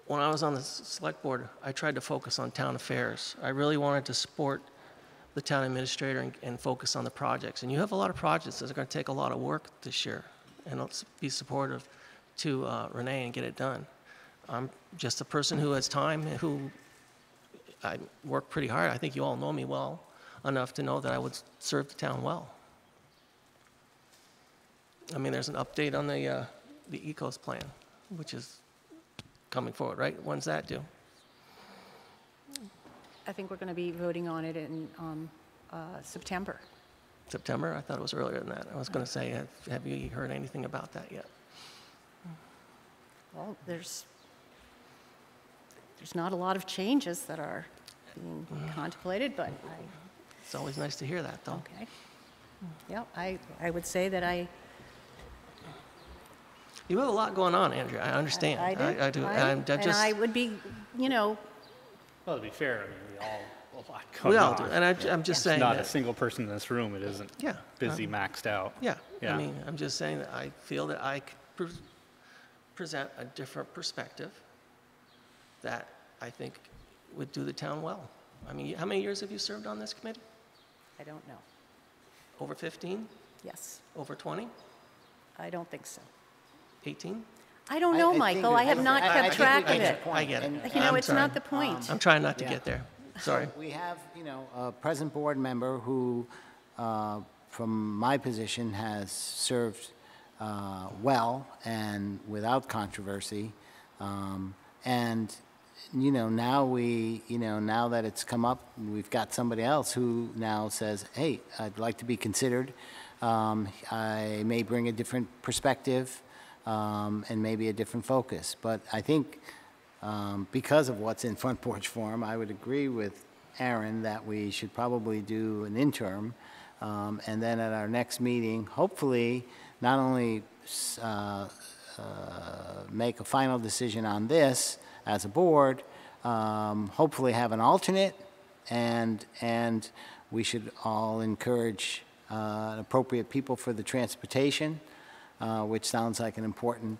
Speaker 9: I was on the select board, I tried to focus on town affairs. I really wanted to support the town administrator and focus on the projects. And you have a lot of projects that are going to take a lot of work this year, and let's be supportive to Renee and get it done. I'm just a person who has time, who I work pretty hard. I think you all know me well enough to know that I would serve the town well. I mean, there's an update on the ECOS plan, which is coming forward, right? When's that due?
Speaker 3: I think we're going to be voting on it in September.
Speaker 9: September? I thought it was earlier than that. I was going to say, have you heard anything about that yet?
Speaker 3: Well, there's not a lot of changes that are being contemplated, but
Speaker 9: It's always nice to hear that, though.
Speaker 3: okay. Yeah, I would say that
Speaker 9: You have a lot going on, Andrea. I understand.
Speaker 3: I do.
Speaker 9: I do.
Speaker 3: And
Speaker 9: I'm just,
Speaker 3: I would be,
Speaker 7: Well, to be fair, I mean, we all have a lot
Speaker 9: we
Speaker 7: going
Speaker 9: all
Speaker 7: on.
Speaker 9: do. And I'm just saying
Speaker 7: Not a
Speaker 9: that,
Speaker 7: single person in this room, it isn't
Speaker 9: yeah.
Speaker 7: busy, maxed out.
Speaker 9: Yeah.
Speaker 7: Yeah.
Speaker 9: I mean, I'm just saying that I feel that I could present a different perspective that I think would do the town well. I mean, how many years have you served on this committee?
Speaker 3: I don't know.
Speaker 9: Over 15?
Speaker 3: Yes,
Speaker 9: Over 20?
Speaker 3: I don't think so.
Speaker 9: 18?
Speaker 3: I don't know,
Speaker 2: think
Speaker 3: Michael. I have not
Speaker 2: I
Speaker 3: kept
Speaker 2: think
Speaker 3: track
Speaker 2: we
Speaker 3: of
Speaker 2: get
Speaker 3: it.
Speaker 2: the point.
Speaker 9: I get it.
Speaker 2: And
Speaker 3: You know,
Speaker 9: I'm
Speaker 3: it's
Speaker 9: sorry.
Speaker 3: not the point.
Speaker 9: I'm trying not to
Speaker 2: Yeah.
Speaker 9: get there. Sorry.
Speaker 2: We have, a present board member who, from my position, has served well and without controversy. And, you know, now that it's come up, we've got somebody else who now says, hey, I'd like to be considered. I may bring a different perspective and maybe a different focus. But I think because of what's in Front Porch Forum, I would agree with Aaron that we should probably do an interim. And then at our next meeting, hopefully, not only make a final decision on this as a board, hopefully have an alternate, and we should all encourage appropriate people for the transportation, which sounds like an important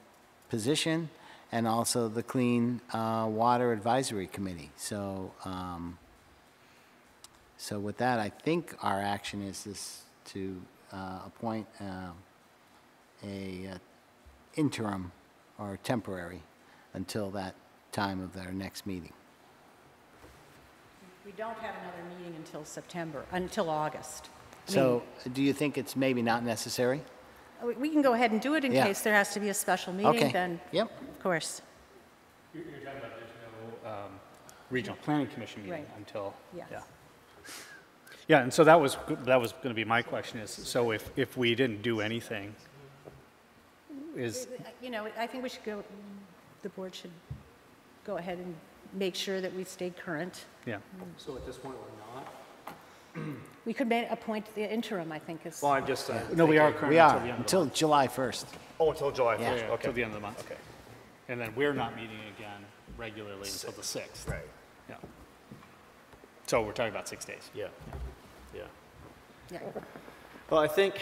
Speaker 2: position, and also the Clean Water Advisory Committee. So, so with that, I think our action is this to appoint a interim or temporary until that time of their next meeting.
Speaker 10: We don't have another meeting until August.
Speaker 2: So do you think it's maybe not necessary?
Speaker 10: We can go ahead and do it in
Speaker 2: Yeah.
Speaker 10: case there has to be a special meeting,
Speaker 2: Okay.
Speaker 10: then,
Speaker 2: Yep.
Speaker 10: of course.
Speaker 7: You're talking about there's no regional planning commission meeting
Speaker 10: Right.
Speaker 7: until,
Speaker 10: Yes.
Speaker 7: yeah. Yeah, and so that was going to be my question is, so if we didn't do anything, is,
Speaker 10: You know, I think we should go, the board should go ahead and make sure that we stay current.
Speaker 7: yeah.
Speaker 1: So at this point, we're not?
Speaker 10: We could appoint the interim, I think is.
Speaker 1: Well, I'm just,
Speaker 7: No, we are current
Speaker 2: We
Speaker 7: until
Speaker 2: are,
Speaker 7: the end of the
Speaker 2: until
Speaker 7: month.
Speaker 2: July 1st.
Speaker 1: oh, until July 1st,
Speaker 2: Yeah.
Speaker 7: Yeah,
Speaker 1: okay.
Speaker 7: till the end of the month, okay. And then we're not meeting again regularly until the 6th.
Speaker 1: Right,
Speaker 7: Yeah. So we're talking about 6 days.
Speaker 1: yeah, yeah.
Speaker 10: Yeah.
Speaker 1: Well, I think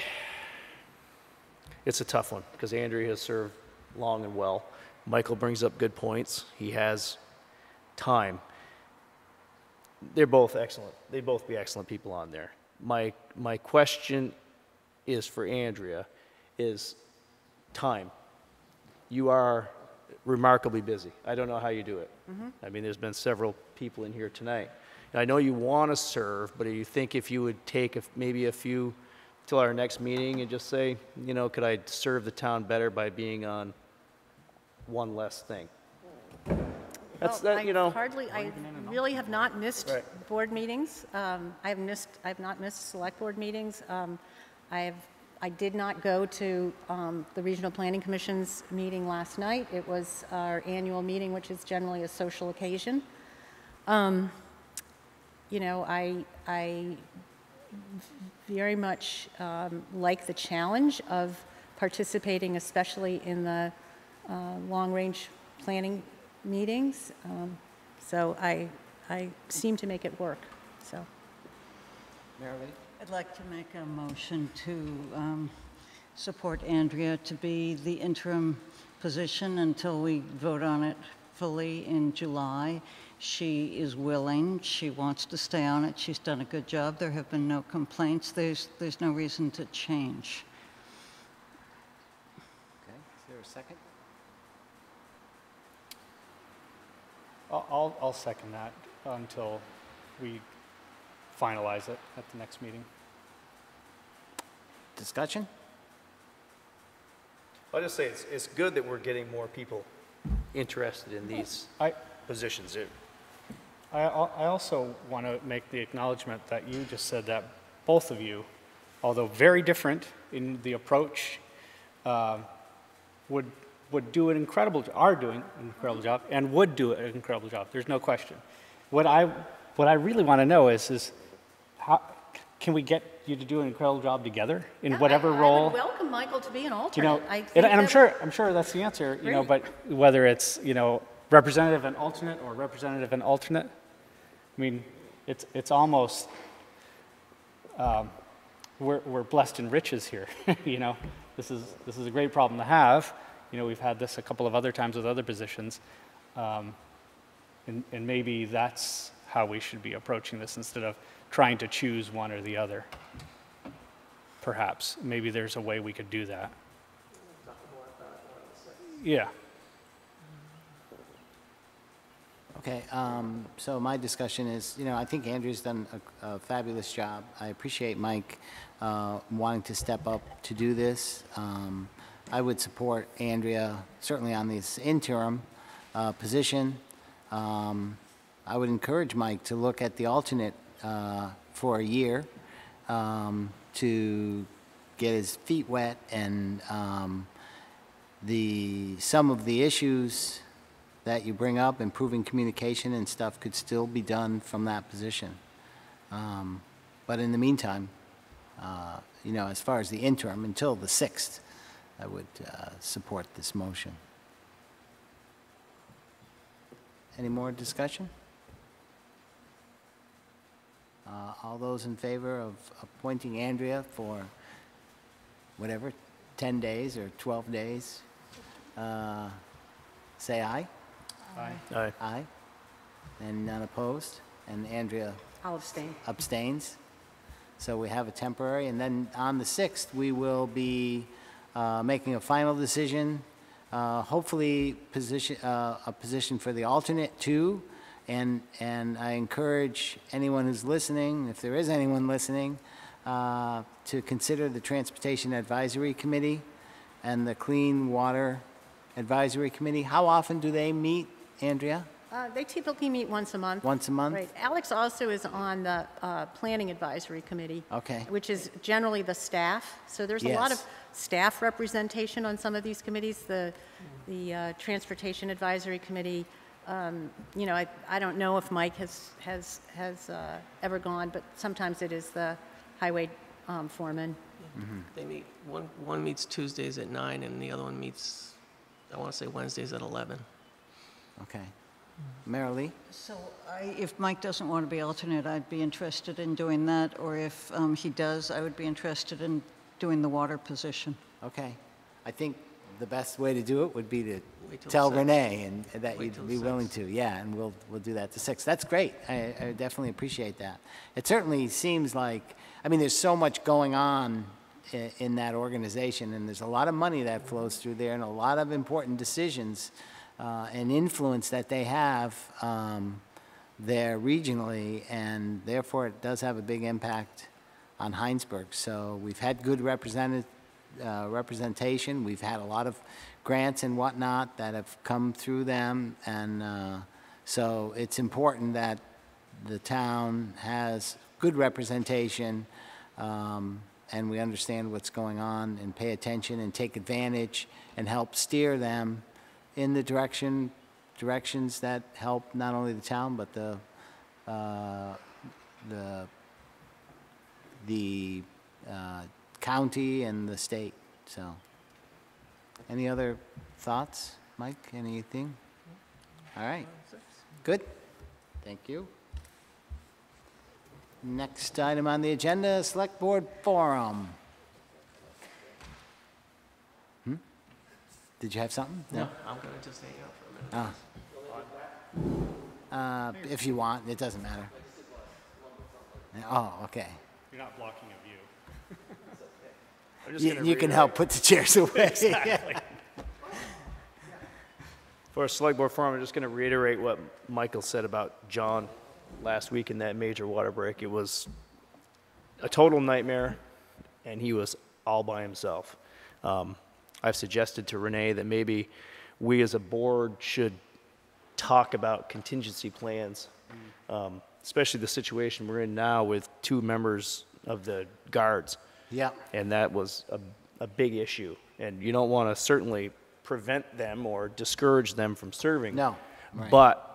Speaker 1: it's a tough one, because Andrea has served long and well. Michael brings up good points. He has time. They're both excellent. They'd both be excellent people on there. My question is for Andrea, is time. You are remarkably busy. I don't know how you do it. I mean, there's been several people in here tonight. And I know you want to serve, but do you think if you would take maybe a few till our next meeting and just say, you know, could I serve the town better by being on one less thing? That's,
Speaker 10: Well,
Speaker 1: that, you know.
Speaker 10: I really have not missed
Speaker 1: Right.
Speaker 10: board meetings. I've not missed select board meetings. I did not go to the Regional Planning Commission's meeting last night. It was our annual meeting, which is generally a social occasion. You know, I very much like the challenge of participating, especially in the long-range planning meetings. So I seem to make it work, so.
Speaker 6: I'd like to make a motion to support Andrea to be the interim position until we vote on it fully in July. She is willing, she wants to stay on it, she's done a good job, there have been no complaints, there's no reason to change.
Speaker 2: Okay, is there a second?
Speaker 7: I'll second that until we finalize it at the next meeting.
Speaker 2: Discussion?
Speaker 1: I'll just say it's good that we're getting more people interested in these positions.
Speaker 7: I also want to make the acknowledgement that you just said that both of you, although very different in the approach, would do an incredible, are doing an incredible job, and would do an incredible job. There's no question. What I really want to know is how can we get you to do an incredible job together in whatever
Speaker 10: I
Speaker 7: role?
Speaker 10: would welcome Michael to be an
Speaker 7: You
Speaker 10: alternate.
Speaker 7: know,
Speaker 10: I think
Speaker 7: and I'm
Speaker 10: that-
Speaker 7: sure that's the answer. You know,
Speaker 10: Great.
Speaker 7: but whether it's representative and alternate or representative and alternate, I mean, it's almost we're blessed in riches here. You know, this is a great problem to have. You know, we've had this a couple of other times with other positions, and maybe that's how we should be approaching this instead of trying to choose one or the other. Perhaps maybe there's a way we could do that. Yeah.
Speaker 2: Okay, so my discussion is, I think Andrew's done a fabulous job. I appreciate Mike wanting to step up to do this. I would support Andrea, certainly on this interim position. I would encourage Mike to look at the alternate for a year to get his feet wet, and some of the issues that you bring up, improving communication and stuff, could still be done from that position. But in the meantime, you know, as far as the interim, until the 6th, I would support this motion. Any more discussion? All those in favor of appointing Andrea for whatever, 10 days or 12 days, say aye.
Speaker 7: Aye.
Speaker 1: Aye.
Speaker 2: Aye. And none opposed? And Andrea
Speaker 10: I'll abstain.
Speaker 2: abstains. So we have a temporary, and then on the 6th, we will be making a final decision, hopefully a position for the alternate too, and I encourage anyone who's listening, if there is anyone listening, to consider the Transportation Advisory Committee and the Clean Water Advisory Committee. How often do they meet, Andrea?
Speaker 3: They typically meet once a month.
Speaker 2: Once a month?
Speaker 3: Right. Alex also is on the Planning Advisory Committee.
Speaker 2: Okay.
Speaker 3: Which is generally the staff. So there's a lot of
Speaker 2: Yes.
Speaker 3: staff representation on some of these committees. The Transportation Advisory Committee, you know, I don't know if Mike has ever gone, but sometimes it is the highway foreman.
Speaker 9: They meet, one meets Tuesdays at 9, and the other one meets, I want to say Wednesdays at 11.
Speaker 2: Okay. Marilee?
Speaker 6: So if Mike doesn't want to be alternate, I'd be interested in doing that, or if he does, I would be interested in doing the water position.
Speaker 2: Okay. I think the best way to do it would be to
Speaker 9: Wait till
Speaker 2: tell
Speaker 9: 6.
Speaker 2: Renee and that
Speaker 9: Wait
Speaker 2: you'd
Speaker 9: till
Speaker 2: be willing
Speaker 9: 6.
Speaker 2: to. Yeah, and we'll do that to 6. That's great. I definitely appreciate that. It certainly seems like, I mean, there's so much going on in that organization, and there's a lot of money that flows through there and a lot of important decisions and influence that they have there regionally, and therefore it does have a big impact on Hinesburg. So we've had good representation. We've had a lot of grants and whatnot that have come through them, and so it's important that the town has good representation, and we understand what's going on and pay attention and take advantage and help steer them in the directions that help not only the town but the county and the state. So, any other thoughts, Mike? Anything? All right. Good. Thank you. Next item on the agenda, Select Board Forum. Did you have something?
Speaker 9: No, I'm going to just hang out for a minute.
Speaker 2: If you want, it doesn't matter. Oh, okay.
Speaker 7: You're not blocking a view.
Speaker 1: I'm just gonna
Speaker 2: You can help put the chairs away.
Speaker 1: Exactly. For a Select Board Forum, I'm just going to reiterate what Michael said about John last week in that major water break. It was a total nightmare, and he was all by himself. I've suggested to Renee that maybe we as a board should talk about contingency plans, especially the situation we're in now with 2 members of the guards.
Speaker 2: Yeah.
Speaker 1: And that was a big issue. And you don't want to certainly prevent them or discourage them from serving.
Speaker 2: No. Right.
Speaker 1: But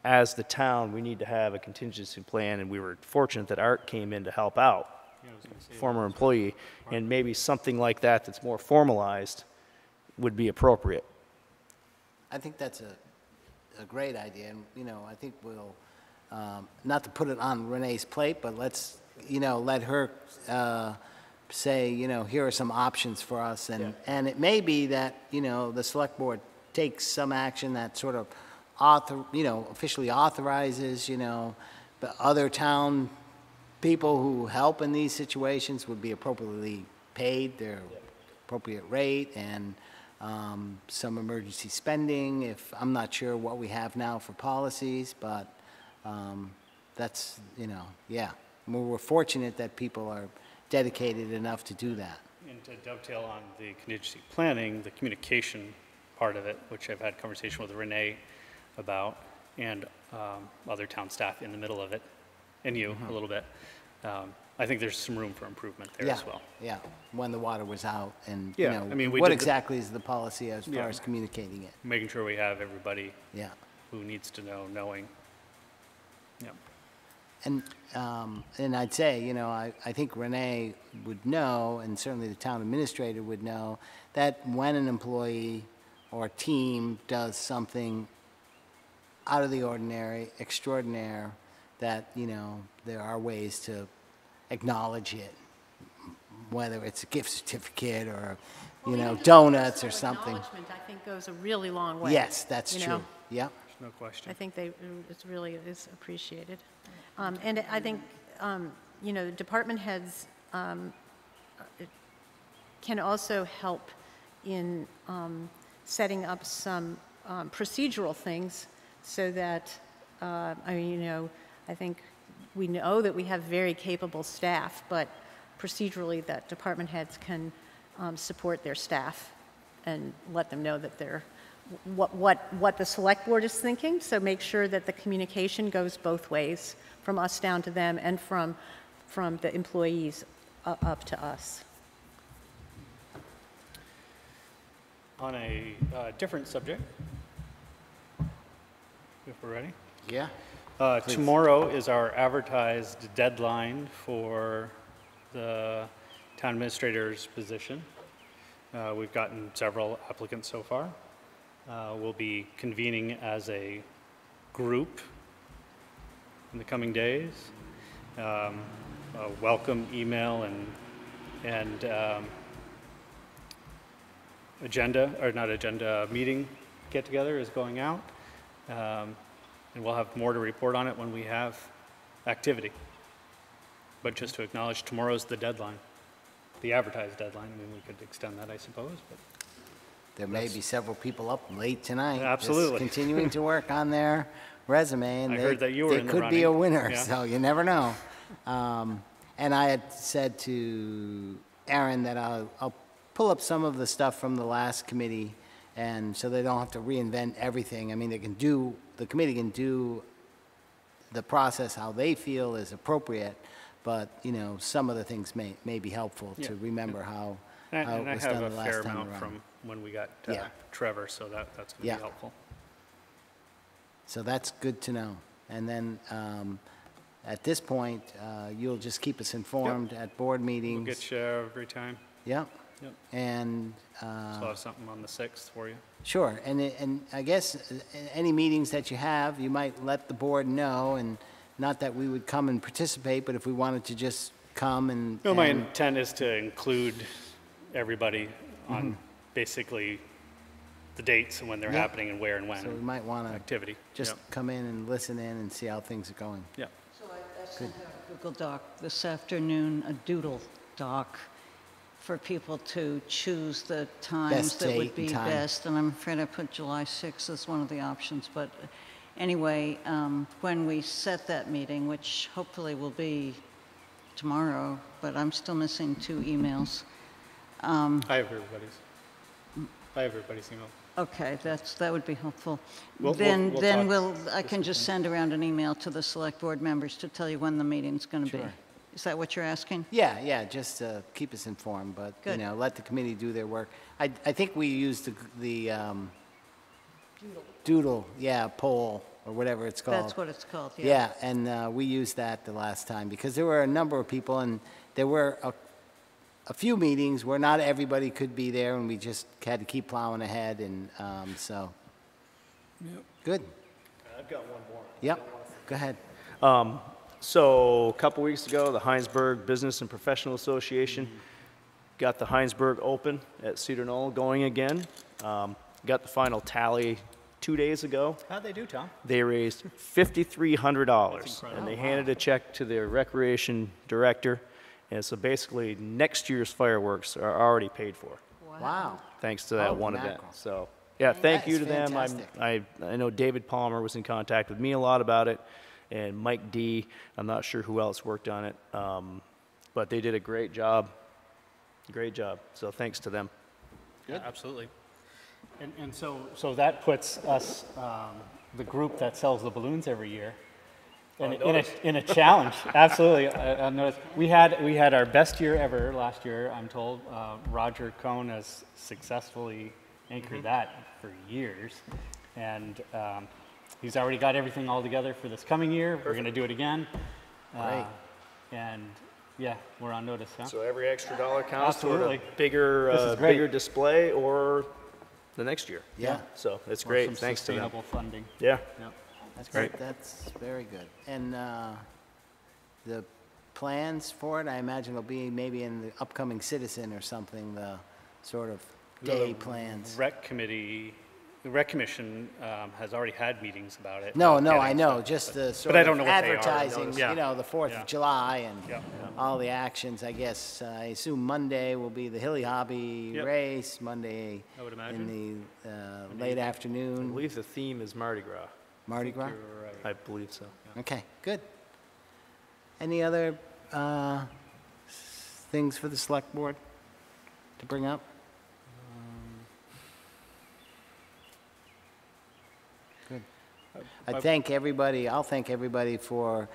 Speaker 1: as the town, we need to have a contingency plan, and we were fortunate that Art came in to help out, former employee, and maybe something like that that's more formalized would be appropriate.
Speaker 2: I think that's a great idea, and, you know, I think we'll, not to put it on Renee's plate, but let's, you know, let her say, you know, here are some options for us, and it may be that, you know, the Select Board takes some action that sort of officially authorizes, you know, the other town people who help in these situations would be appropriately paid their appropriate rate, and some emergency spending, if, I'm not sure what we have now for policies, but that's, you know, yeah. We're fortunate that people are dedicated enough to do that.
Speaker 7: And to dovetail on the contingency planning, the communication part of it, which I've had conversation with Renee about, and other town staff in the middle of it, and you a little bit. I think there's some room for improvement there as well.
Speaker 2: Yeah, when the water was out and,
Speaker 7: Yeah,
Speaker 2: you know,
Speaker 7: I mean, we
Speaker 2: what
Speaker 7: did the-
Speaker 2: exactly is the policy as far
Speaker 7: Yeah.
Speaker 2: as communicating it?
Speaker 7: Making sure we have everybody
Speaker 2: Yeah.
Speaker 7: who needs to know, knowing. Yeah.
Speaker 2: And I'd say, you know, I think Renee would know, and certainly the town administrator would know, that when an employee or team does something out of the ordinary, extraordinaire, that, you know, there are ways to acknowledge it, whether it's a gift certificate or, you know, donuts or something.
Speaker 3: Acknowledgement, I think, goes a really long way.
Speaker 2: Yes, that's
Speaker 3: you
Speaker 2: true.
Speaker 3: know?
Speaker 2: Yep.
Speaker 7: No question.
Speaker 3: I think it's really is appreciated. And I think, you know, department heads can also help in setting up some procedural things so that, I mean, you know, I think we know that we have very capable staff, but procedurally that department heads can support their staff and let them know that they're what the select board is thinking, so make sure that the communication goes both ways, from us down to them and from the employees up to us.
Speaker 7: On a different subject, if we're ready.
Speaker 2: Yeah.
Speaker 7: Tomorrow is our advertised deadline for the town administrator's position. We've gotten several applicants so far. We'll be convening as a group in the coming days. A welcome email and meeting get-together is going out. And we'll have more to report on it when we have activity. But just to acknowledge, tomorrow's the deadline, the advertised deadline. I mean, we could extend that, I suppose, but.
Speaker 2: There may be several people up late tonight.
Speaker 7: Absolutely.
Speaker 2: Just continuing to work on their resume, and
Speaker 7: I heard that you were in the
Speaker 2: they could be a
Speaker 7: running.
Speaker 2: winner,
Speaker 7: Yeah.
Speaker 2: so you never know. And I had said to Aaron that I'll pull up some of the stuff from the last committee, and so they don't have to reinvent everything. I mean, the committee can do the process how they feel is appropriate, but, you know, some of the things may be helpful
Speaker 7: Yeah.
Speaker 2: to remember how
Speaker 7: And
Speaker 2: it
Speaker 7: I
Speaker 2: was
Speaker 7: have
Speaker 2: done
Speaker 7: a
Speaker 2: the
Speaker 7: fair
Speaker 2: last time
Speaker 7: amount
Speaker 2: around.
Speaker 7: from when we got
Speaker 2: Yeah.
Speaker 7: Trevor, so that's going to
Speaker 2: Yeah.
Speaker 7: be helpful.
Speaker 2: So that's good to know. And then, at this point, you'll just keep us informed at board
Speaker 7: We'll
Speaker 2: meetings.
Speaker 7: get you every time.
Speaker 2: Yep.
Speaker 7: Yep.
Speaker 2: And,
Speaker 7: So I'll have something on the 6th for you.
Speaker 2: sure, and I guess any meetings that you have, you might let the board know, and not that we would come and participate, but if we wanted to just come and.
Speaker 7: No, my
Speaker 2: and-
Speaker 7: intent is to include everybody on basically the dates and when they're
Speaker 2: Yeah.
Speaker 7: happening and where and when.
Speaker 2: So we might want to
Speaker 7: Activity.
Speaker 2: just
Speaker 7: Yep.
Speaker 2: come in and listen in and see how things are going.
Speaker 7: Yeah.
Speaker 6: So I sent out a Google Doc this afternoon, a doodle doc for people to choose the times
Speaker 2: Best
Speaker 6: that
Speaker 2: date
Speaker 6: would be
Speaker 2: and time.
Speaker 6: best. And I'm afraid I put July 6th as one of the options. But anyway, when we set that meeting, which hopefully will be tomorrow, but I'm still missing 2 emails.
Speaker 7: I have everybody's email.
Speaker 6: Okay, that would be helpful.
Speaker 7: We'll
Speaker 6: Then
Speaker 7: talk
Speaker 6: I can just send around an email to the select board members to tell you when the meeting's going to be.
Speaker 2: Sure.
Speaker 6: Is that what you're asking?
Speaker 2: Yeah, just keep us informed, but, you
Speaker 6: Good.
Speaker 2: know, let the committee do their work. I think we used the doodle, yeah, poll, or whatever it's called.
Speaker 6: That's what it's called, yeah.
Speaker 2: Yeah, and we used that the last time, because there were a number of people, and there were a few meetings where not everybody could be there, and we just had to keep plowing ahead, and so. Good.
Speaker 1: I've got one more.
Speaker 2: Yep, go ahead.
Speaker 1: So a couple weeks ago, the Hinesburg Business and Professional Association got the Hinesburg Open at Cedar Knoll going again. Got the final tally 2 days ago.
Speaker 7: How'd they do, Tom?
Speaker 1: They raised $5,300,
Speaker 7: incredible.
Speaker 1: and they handed a check to their recreation director. And so basically, next year's fireworks are already paid for,
Speaker 2: Wow.
Speaker 1: thanks to that
Speaker 2: Holy
Speaker 1: one event.
Speaker 2: mackerel.
Speaker 1: So, yeah, thank
Speaker 2: That
Speaker 1: you
Speaker 2: is
Speaker 1: to them.
Speaker 2: fantastic.
Speaker 1: I know David Palmer was in contact with me a lot about it, and Mike D. I'm not sure who else worked on it, but they did a great job. Great job. So thanks to them.
Speaker 7: Yeah, absolutely. And so that puts us, the group that sells the balloons every year, in a challenge. Absolutely. I noticed. We had our best year ever last year, I'm told. Roger Cohn has successfully anchored that for years. And he's already got everything all together for this coming year. We're going to do it again.
Speaker 2: Great.
Speaker 7: And yeah, we're on notice, huh?
Speaker 1: So every extra dollar counts toward
Speaker 7: Absolutely.
Speaker 1: a bigger,
Speaker 7: This is great.
Speaker 1: bigger display or the next year.
Speaker 2: Yeah.
Speaker 1: So it's
Speaker 7: Or
Speaker 1: great.
Speaker 7: some
Speaker 1: Thanks to them.
Speaker 7: sustainable funding.
Speaker 1: Yeah.
Speaker 7: Yep.
Speaker 2: That's
Speaker 1: great.
Speaker 2: That's very good. And the plans for it, I imagine will be maybe in the upcoming Citizen or something, the sort of day plans.
Speaker 7: The rec commission has already had meetings about it.
Speaker 2: No,
Speaker 7: about
Speaker 2: no,
Speaker 7: getting
Speaker 2: I know,
Speaker 7: stuff,
Speaker 2: just
Speaker 7: but-
Speaker 2: the sort
Speaker 7: I
Speaker 2: of
Speaker 7: don't know what they are.
Speaker 2: advertising,
Speaker 7: Yeah.
Speaker 2: you know, the 4th
Speaker 7: Yeah.
Speaker 2: of July and
Speaker 7: Yeah.
Speaker 2: all the actions, I guess. I assume Monday will be the Hilly Hobby
Speaker 7: Yep.
Speaker 2: race, Monday
Speaker 7: I would
Speaker 2: in
Speaker 7: imagine.
Speaker 2: the late
Speaker 1: I
Speaker 2: afternoon.
Speaker 1: believe the theme is Mardi Gras.
Speaker 2: Mardi Gras?
Speaker 7: You're right.
Speaker 1: I believe so.
Speaker 2: Okay, good. Any other things for the select board to bring up? Good. I'll thank everybody for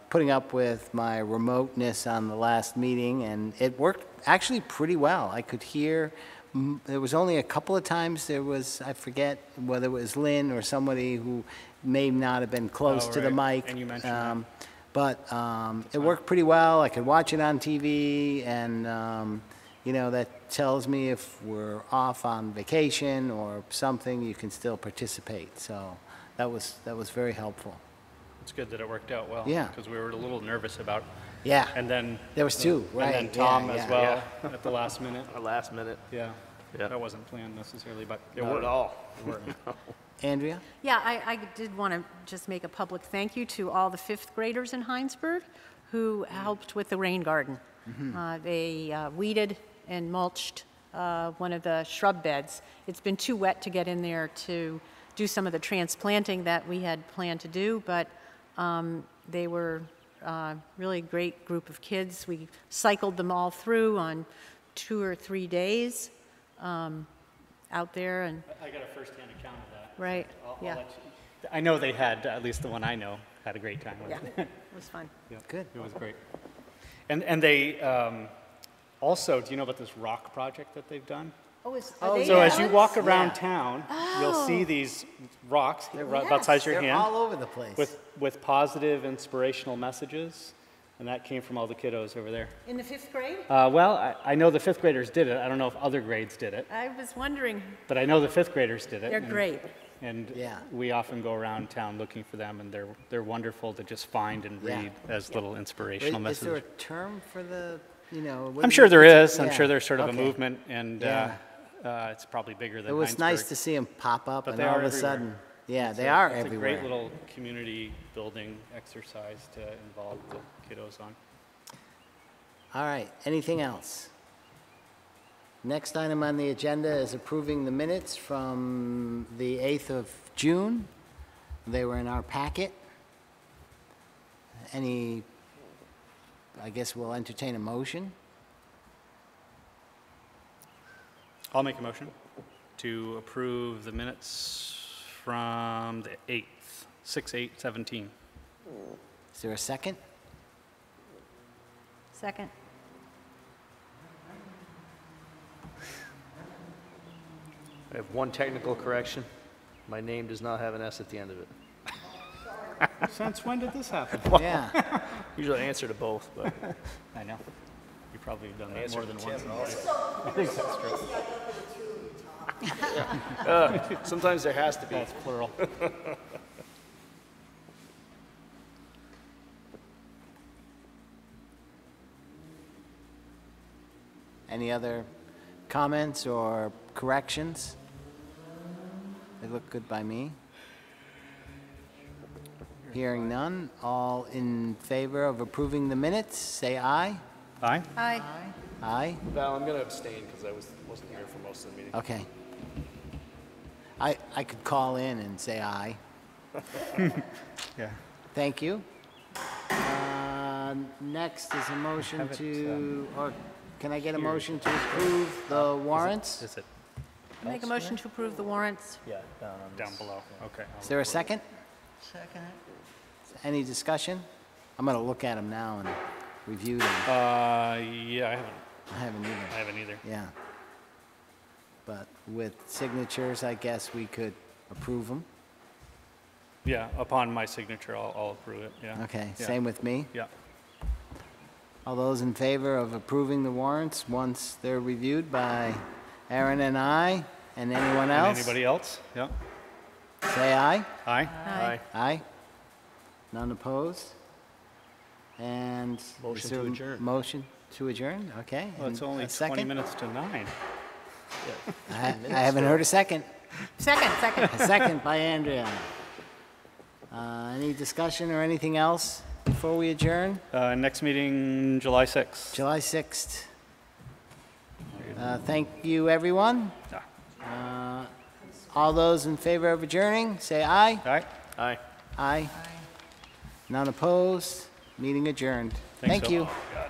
Speaker 2: putting up with my remoteness on the last meeting, and it worked actually pretty well. I could hear, there was only a couple of times there was, I forget whether it was Lynn or somebody who may not have been close
Speaker 7: Oh,
Speaker 2: to the
Speaker 7: right.
Speaker 2: mic.
Speaker 7: And you mentioned that.
Speaker 2: But it worked pretty well. I could watch it on TV, and you know, that tells me if we're off on vacation or something, you can still participate. So that was very helpful.
Speaker 7: It's good that it worked out well.
Speaker 2: Yeah.
Speaker 7: Because we were a little nervous about,
Speaker 2: Yeah.
Speaker 7: and then.
Speaker 2: There was two,
Speaker 7: And
Speaker 2: right,
Speaker 7: then
Speaker 2: yeah,
Speaker 7: Tom
Speaker 2: yeah,
Speaker 7: as well, at the last minute.
Speaker 1: Last minute.
Speaker 7: Yeah.
Speaker 1: Yeah.
Speaker 7: That wasn't planned necessarily, but it
Speaker 1: Not
Speaker 7: worked.
Speaker 1: at all.
Speaker 2: Andrea?
Speaker 10: Yeah, I did want to just make a public thank you to all the 5th graders in Hinesburg who helped with the rain garden. They weeded and mulched one of the shrub beds. It's been too wet to get in there to do some of the transplanting that we had planned to do, but they were really a great group of kids. We cycled them all through on 2 or 3 days out there, and
Speaker 7: I got a firsthand account of that.
Speaker 10: right,
Speaker 7: I'll
Speaker 10: yeah,
Speaker 7: let you- I know they had, at least the one I know, had a great time with
Speaker 10: yeah,
Speaker 7: it.
Speaker 10: it was fun.
Speaker 7: Yeah,
Speaker 2: Good.
Speaker 7: It was great. And they, also, do you know about this rock project that they've done?
Speaker 10: Oh,
Speaker 7: So as you walk around
Speaker 2: Yeah.
Speaker 7: town, you'll see these rocks, they're about the
Speaker 10: Yes.
Speaker 7: size of your
Speaker 2: They're
Speaker 7: hand,
Speaker 2: all over the place.
Speaker 7: with positive, inspirational messages, and that came from all the kiddos over there.
Speaker 10: In the 5th grade?
Speaker 7: Well, I know the 5th graders did it. I don't know if other grades did it,
Speaker 10: I was wondering,
Speaker 7: but I know the 5th graders did it.
Speaker 10: they're
Speaker 7: and-
Speaker 10: great.
Speaker 7: And
Speaker 2: Yeah.
Speaker 7: we often go around town looking for them, and they're wonderful to just find and
Speaker 2: Yeah.
Speaker 7: read as little inspirational
Speaker 2: Is there a
Speaker 7: messages.
Speaker 2: term for the, you know? what
Speaker 7: I'm
Speaker 2: do
Speaker 7: sure
Speaker 2: you-
Speaker 7: there is. I'm
Speaker 2: yeah,
Speaker 7: sure there's sort of
Speaker 2: okay.
Speaker 7: a movement, and
Speaker 2: Yeah.
Speaker 7: it's probably bigger than
Speaker 2: It was nice
Speaker 7: Hinesburg.
Speaker 2: to see them pop up,
Speaker 7: But
Speaker 2: and
Speaker 7: they
Speaker 2: all
Speaker 7: are
Speaker 2: of a
Speaker 7: everywhere.
Speaker 2: sudden, yeah, they
Speaker 7: So
Speaker 2: are
Speaker 7: it's
Speaker 2: everywhere.
Speaker 7: a great little community building exercise to involve the kiddos on.
Speaker 2: All right, anything else? Next item on the agenda is approving the minutes from the 8th of June. They were in our packet. I guess we'll entertain a motion.
Speaker 7: I'll make a motion to approve the minutes from the 8th, 6/8/17.
Speaker 2: Is there a second?
Speaker 10: Second.
Speaker 1: I have one technical correction. My name does not have an S at the end of it.
Speaker 7: Since when did this happen?
Speaker 2: Yeah.
Speaker 1: Usually I answer to both, but
Speaker 7: I know. You probably have done that
Speaker 1: answer
Speaker 7: more
Speaker 1: to
Speaker 7: than
Speaker 1: Tim
Speaker 7: once.
Speaker 1: also.
Speaker 7: I think that's true.
Speaker 1: Sometimes there has to be.
Speaker 7: That's plural.
Speaker 2: Any other comments or corrections? They look good by me. Hearing none, all in favor of approving the minutes, say aye.
Speaker 7: Aye?
Speaker 10: Aye.
Speaker 2: Aye?
Speaker 1: Val, I'm going to abstain because I wasn't here for most of the meeting.
Speaker 2: Okay. I could call in and say aye.
Speaker 7: Yeah.
Speaker 2: Thank you. Next is a motion
Speaker 7: Have it,
Speaker 2: to, or can I get a motion to approve the warrants?
Speaker 7: Is it
Speaker 3: Make a motion to approve the warrants.
Speaker 1: Yeah, down on
Speaker 7: down below? Okay.
Speaker 2: Is there a second?
Speaker 6: Second it.
Speaker 2: Any discussion? I'm gonna look at them now and review them.
Speaker 7: Yeah,
Speaker 2: I haven't either.
Speaker 7: I haven't either.
Speaker 2: Yeah. But with signatures, I guess we could approve them.
Speaker 7: Yeah, upon my signature, I'll approve it, yeah.
Speaker 2: Okay,
Speaker 7: Yeah.
Speaker 2: same with me.
Speaker 7: Yeah.
Speaker 2: All those in favor of approving the warrants once they're reviewed by Aaron and I, and anyone
Speaker 7: And
Speaker 2: else?
Speaker 7: anybody else? Yeah.
Speaker 2: Say aye.
Speaker 7: Aye?
Speaker 3: Aye.
Speaker 2: Aye. None opposed? And
Speaker 1: Motion
Speaker 2: is there
Speaker 1: to
Speaker 2: a
Speaker 1: adjourn.
Speaker 2: Motion to adjourn, okay.
Speaker 7: Well, it's
Speaker 2: and
Speaker 7: only
Speaker 2: a
Speaker 7: 20
Speaker 2: second?
Speaker 7: minutes to 9.
Speaker 2: I haven't heard a second.
Speaker 3: Second.
Speaker 2: A second by Andrea. Any discussion or anything else before we adjourn?
Speaker 7: Next meeting, July 6th.
Speaker 2: July 6th. Thank you, everyone.
Speaker 7: Ah.
Speaker 2: All those in favor of adjourning, say aye.
Speaker 7: All right?
Speaker 1: Aye.
Speaker 2: Aye. None opposed. Meeting adjourned.
Speaker 7: Thanks
Speaker 2: Thank
Speaker 7: so
Speaker 2: you.
Speaker 7: much. Yeah.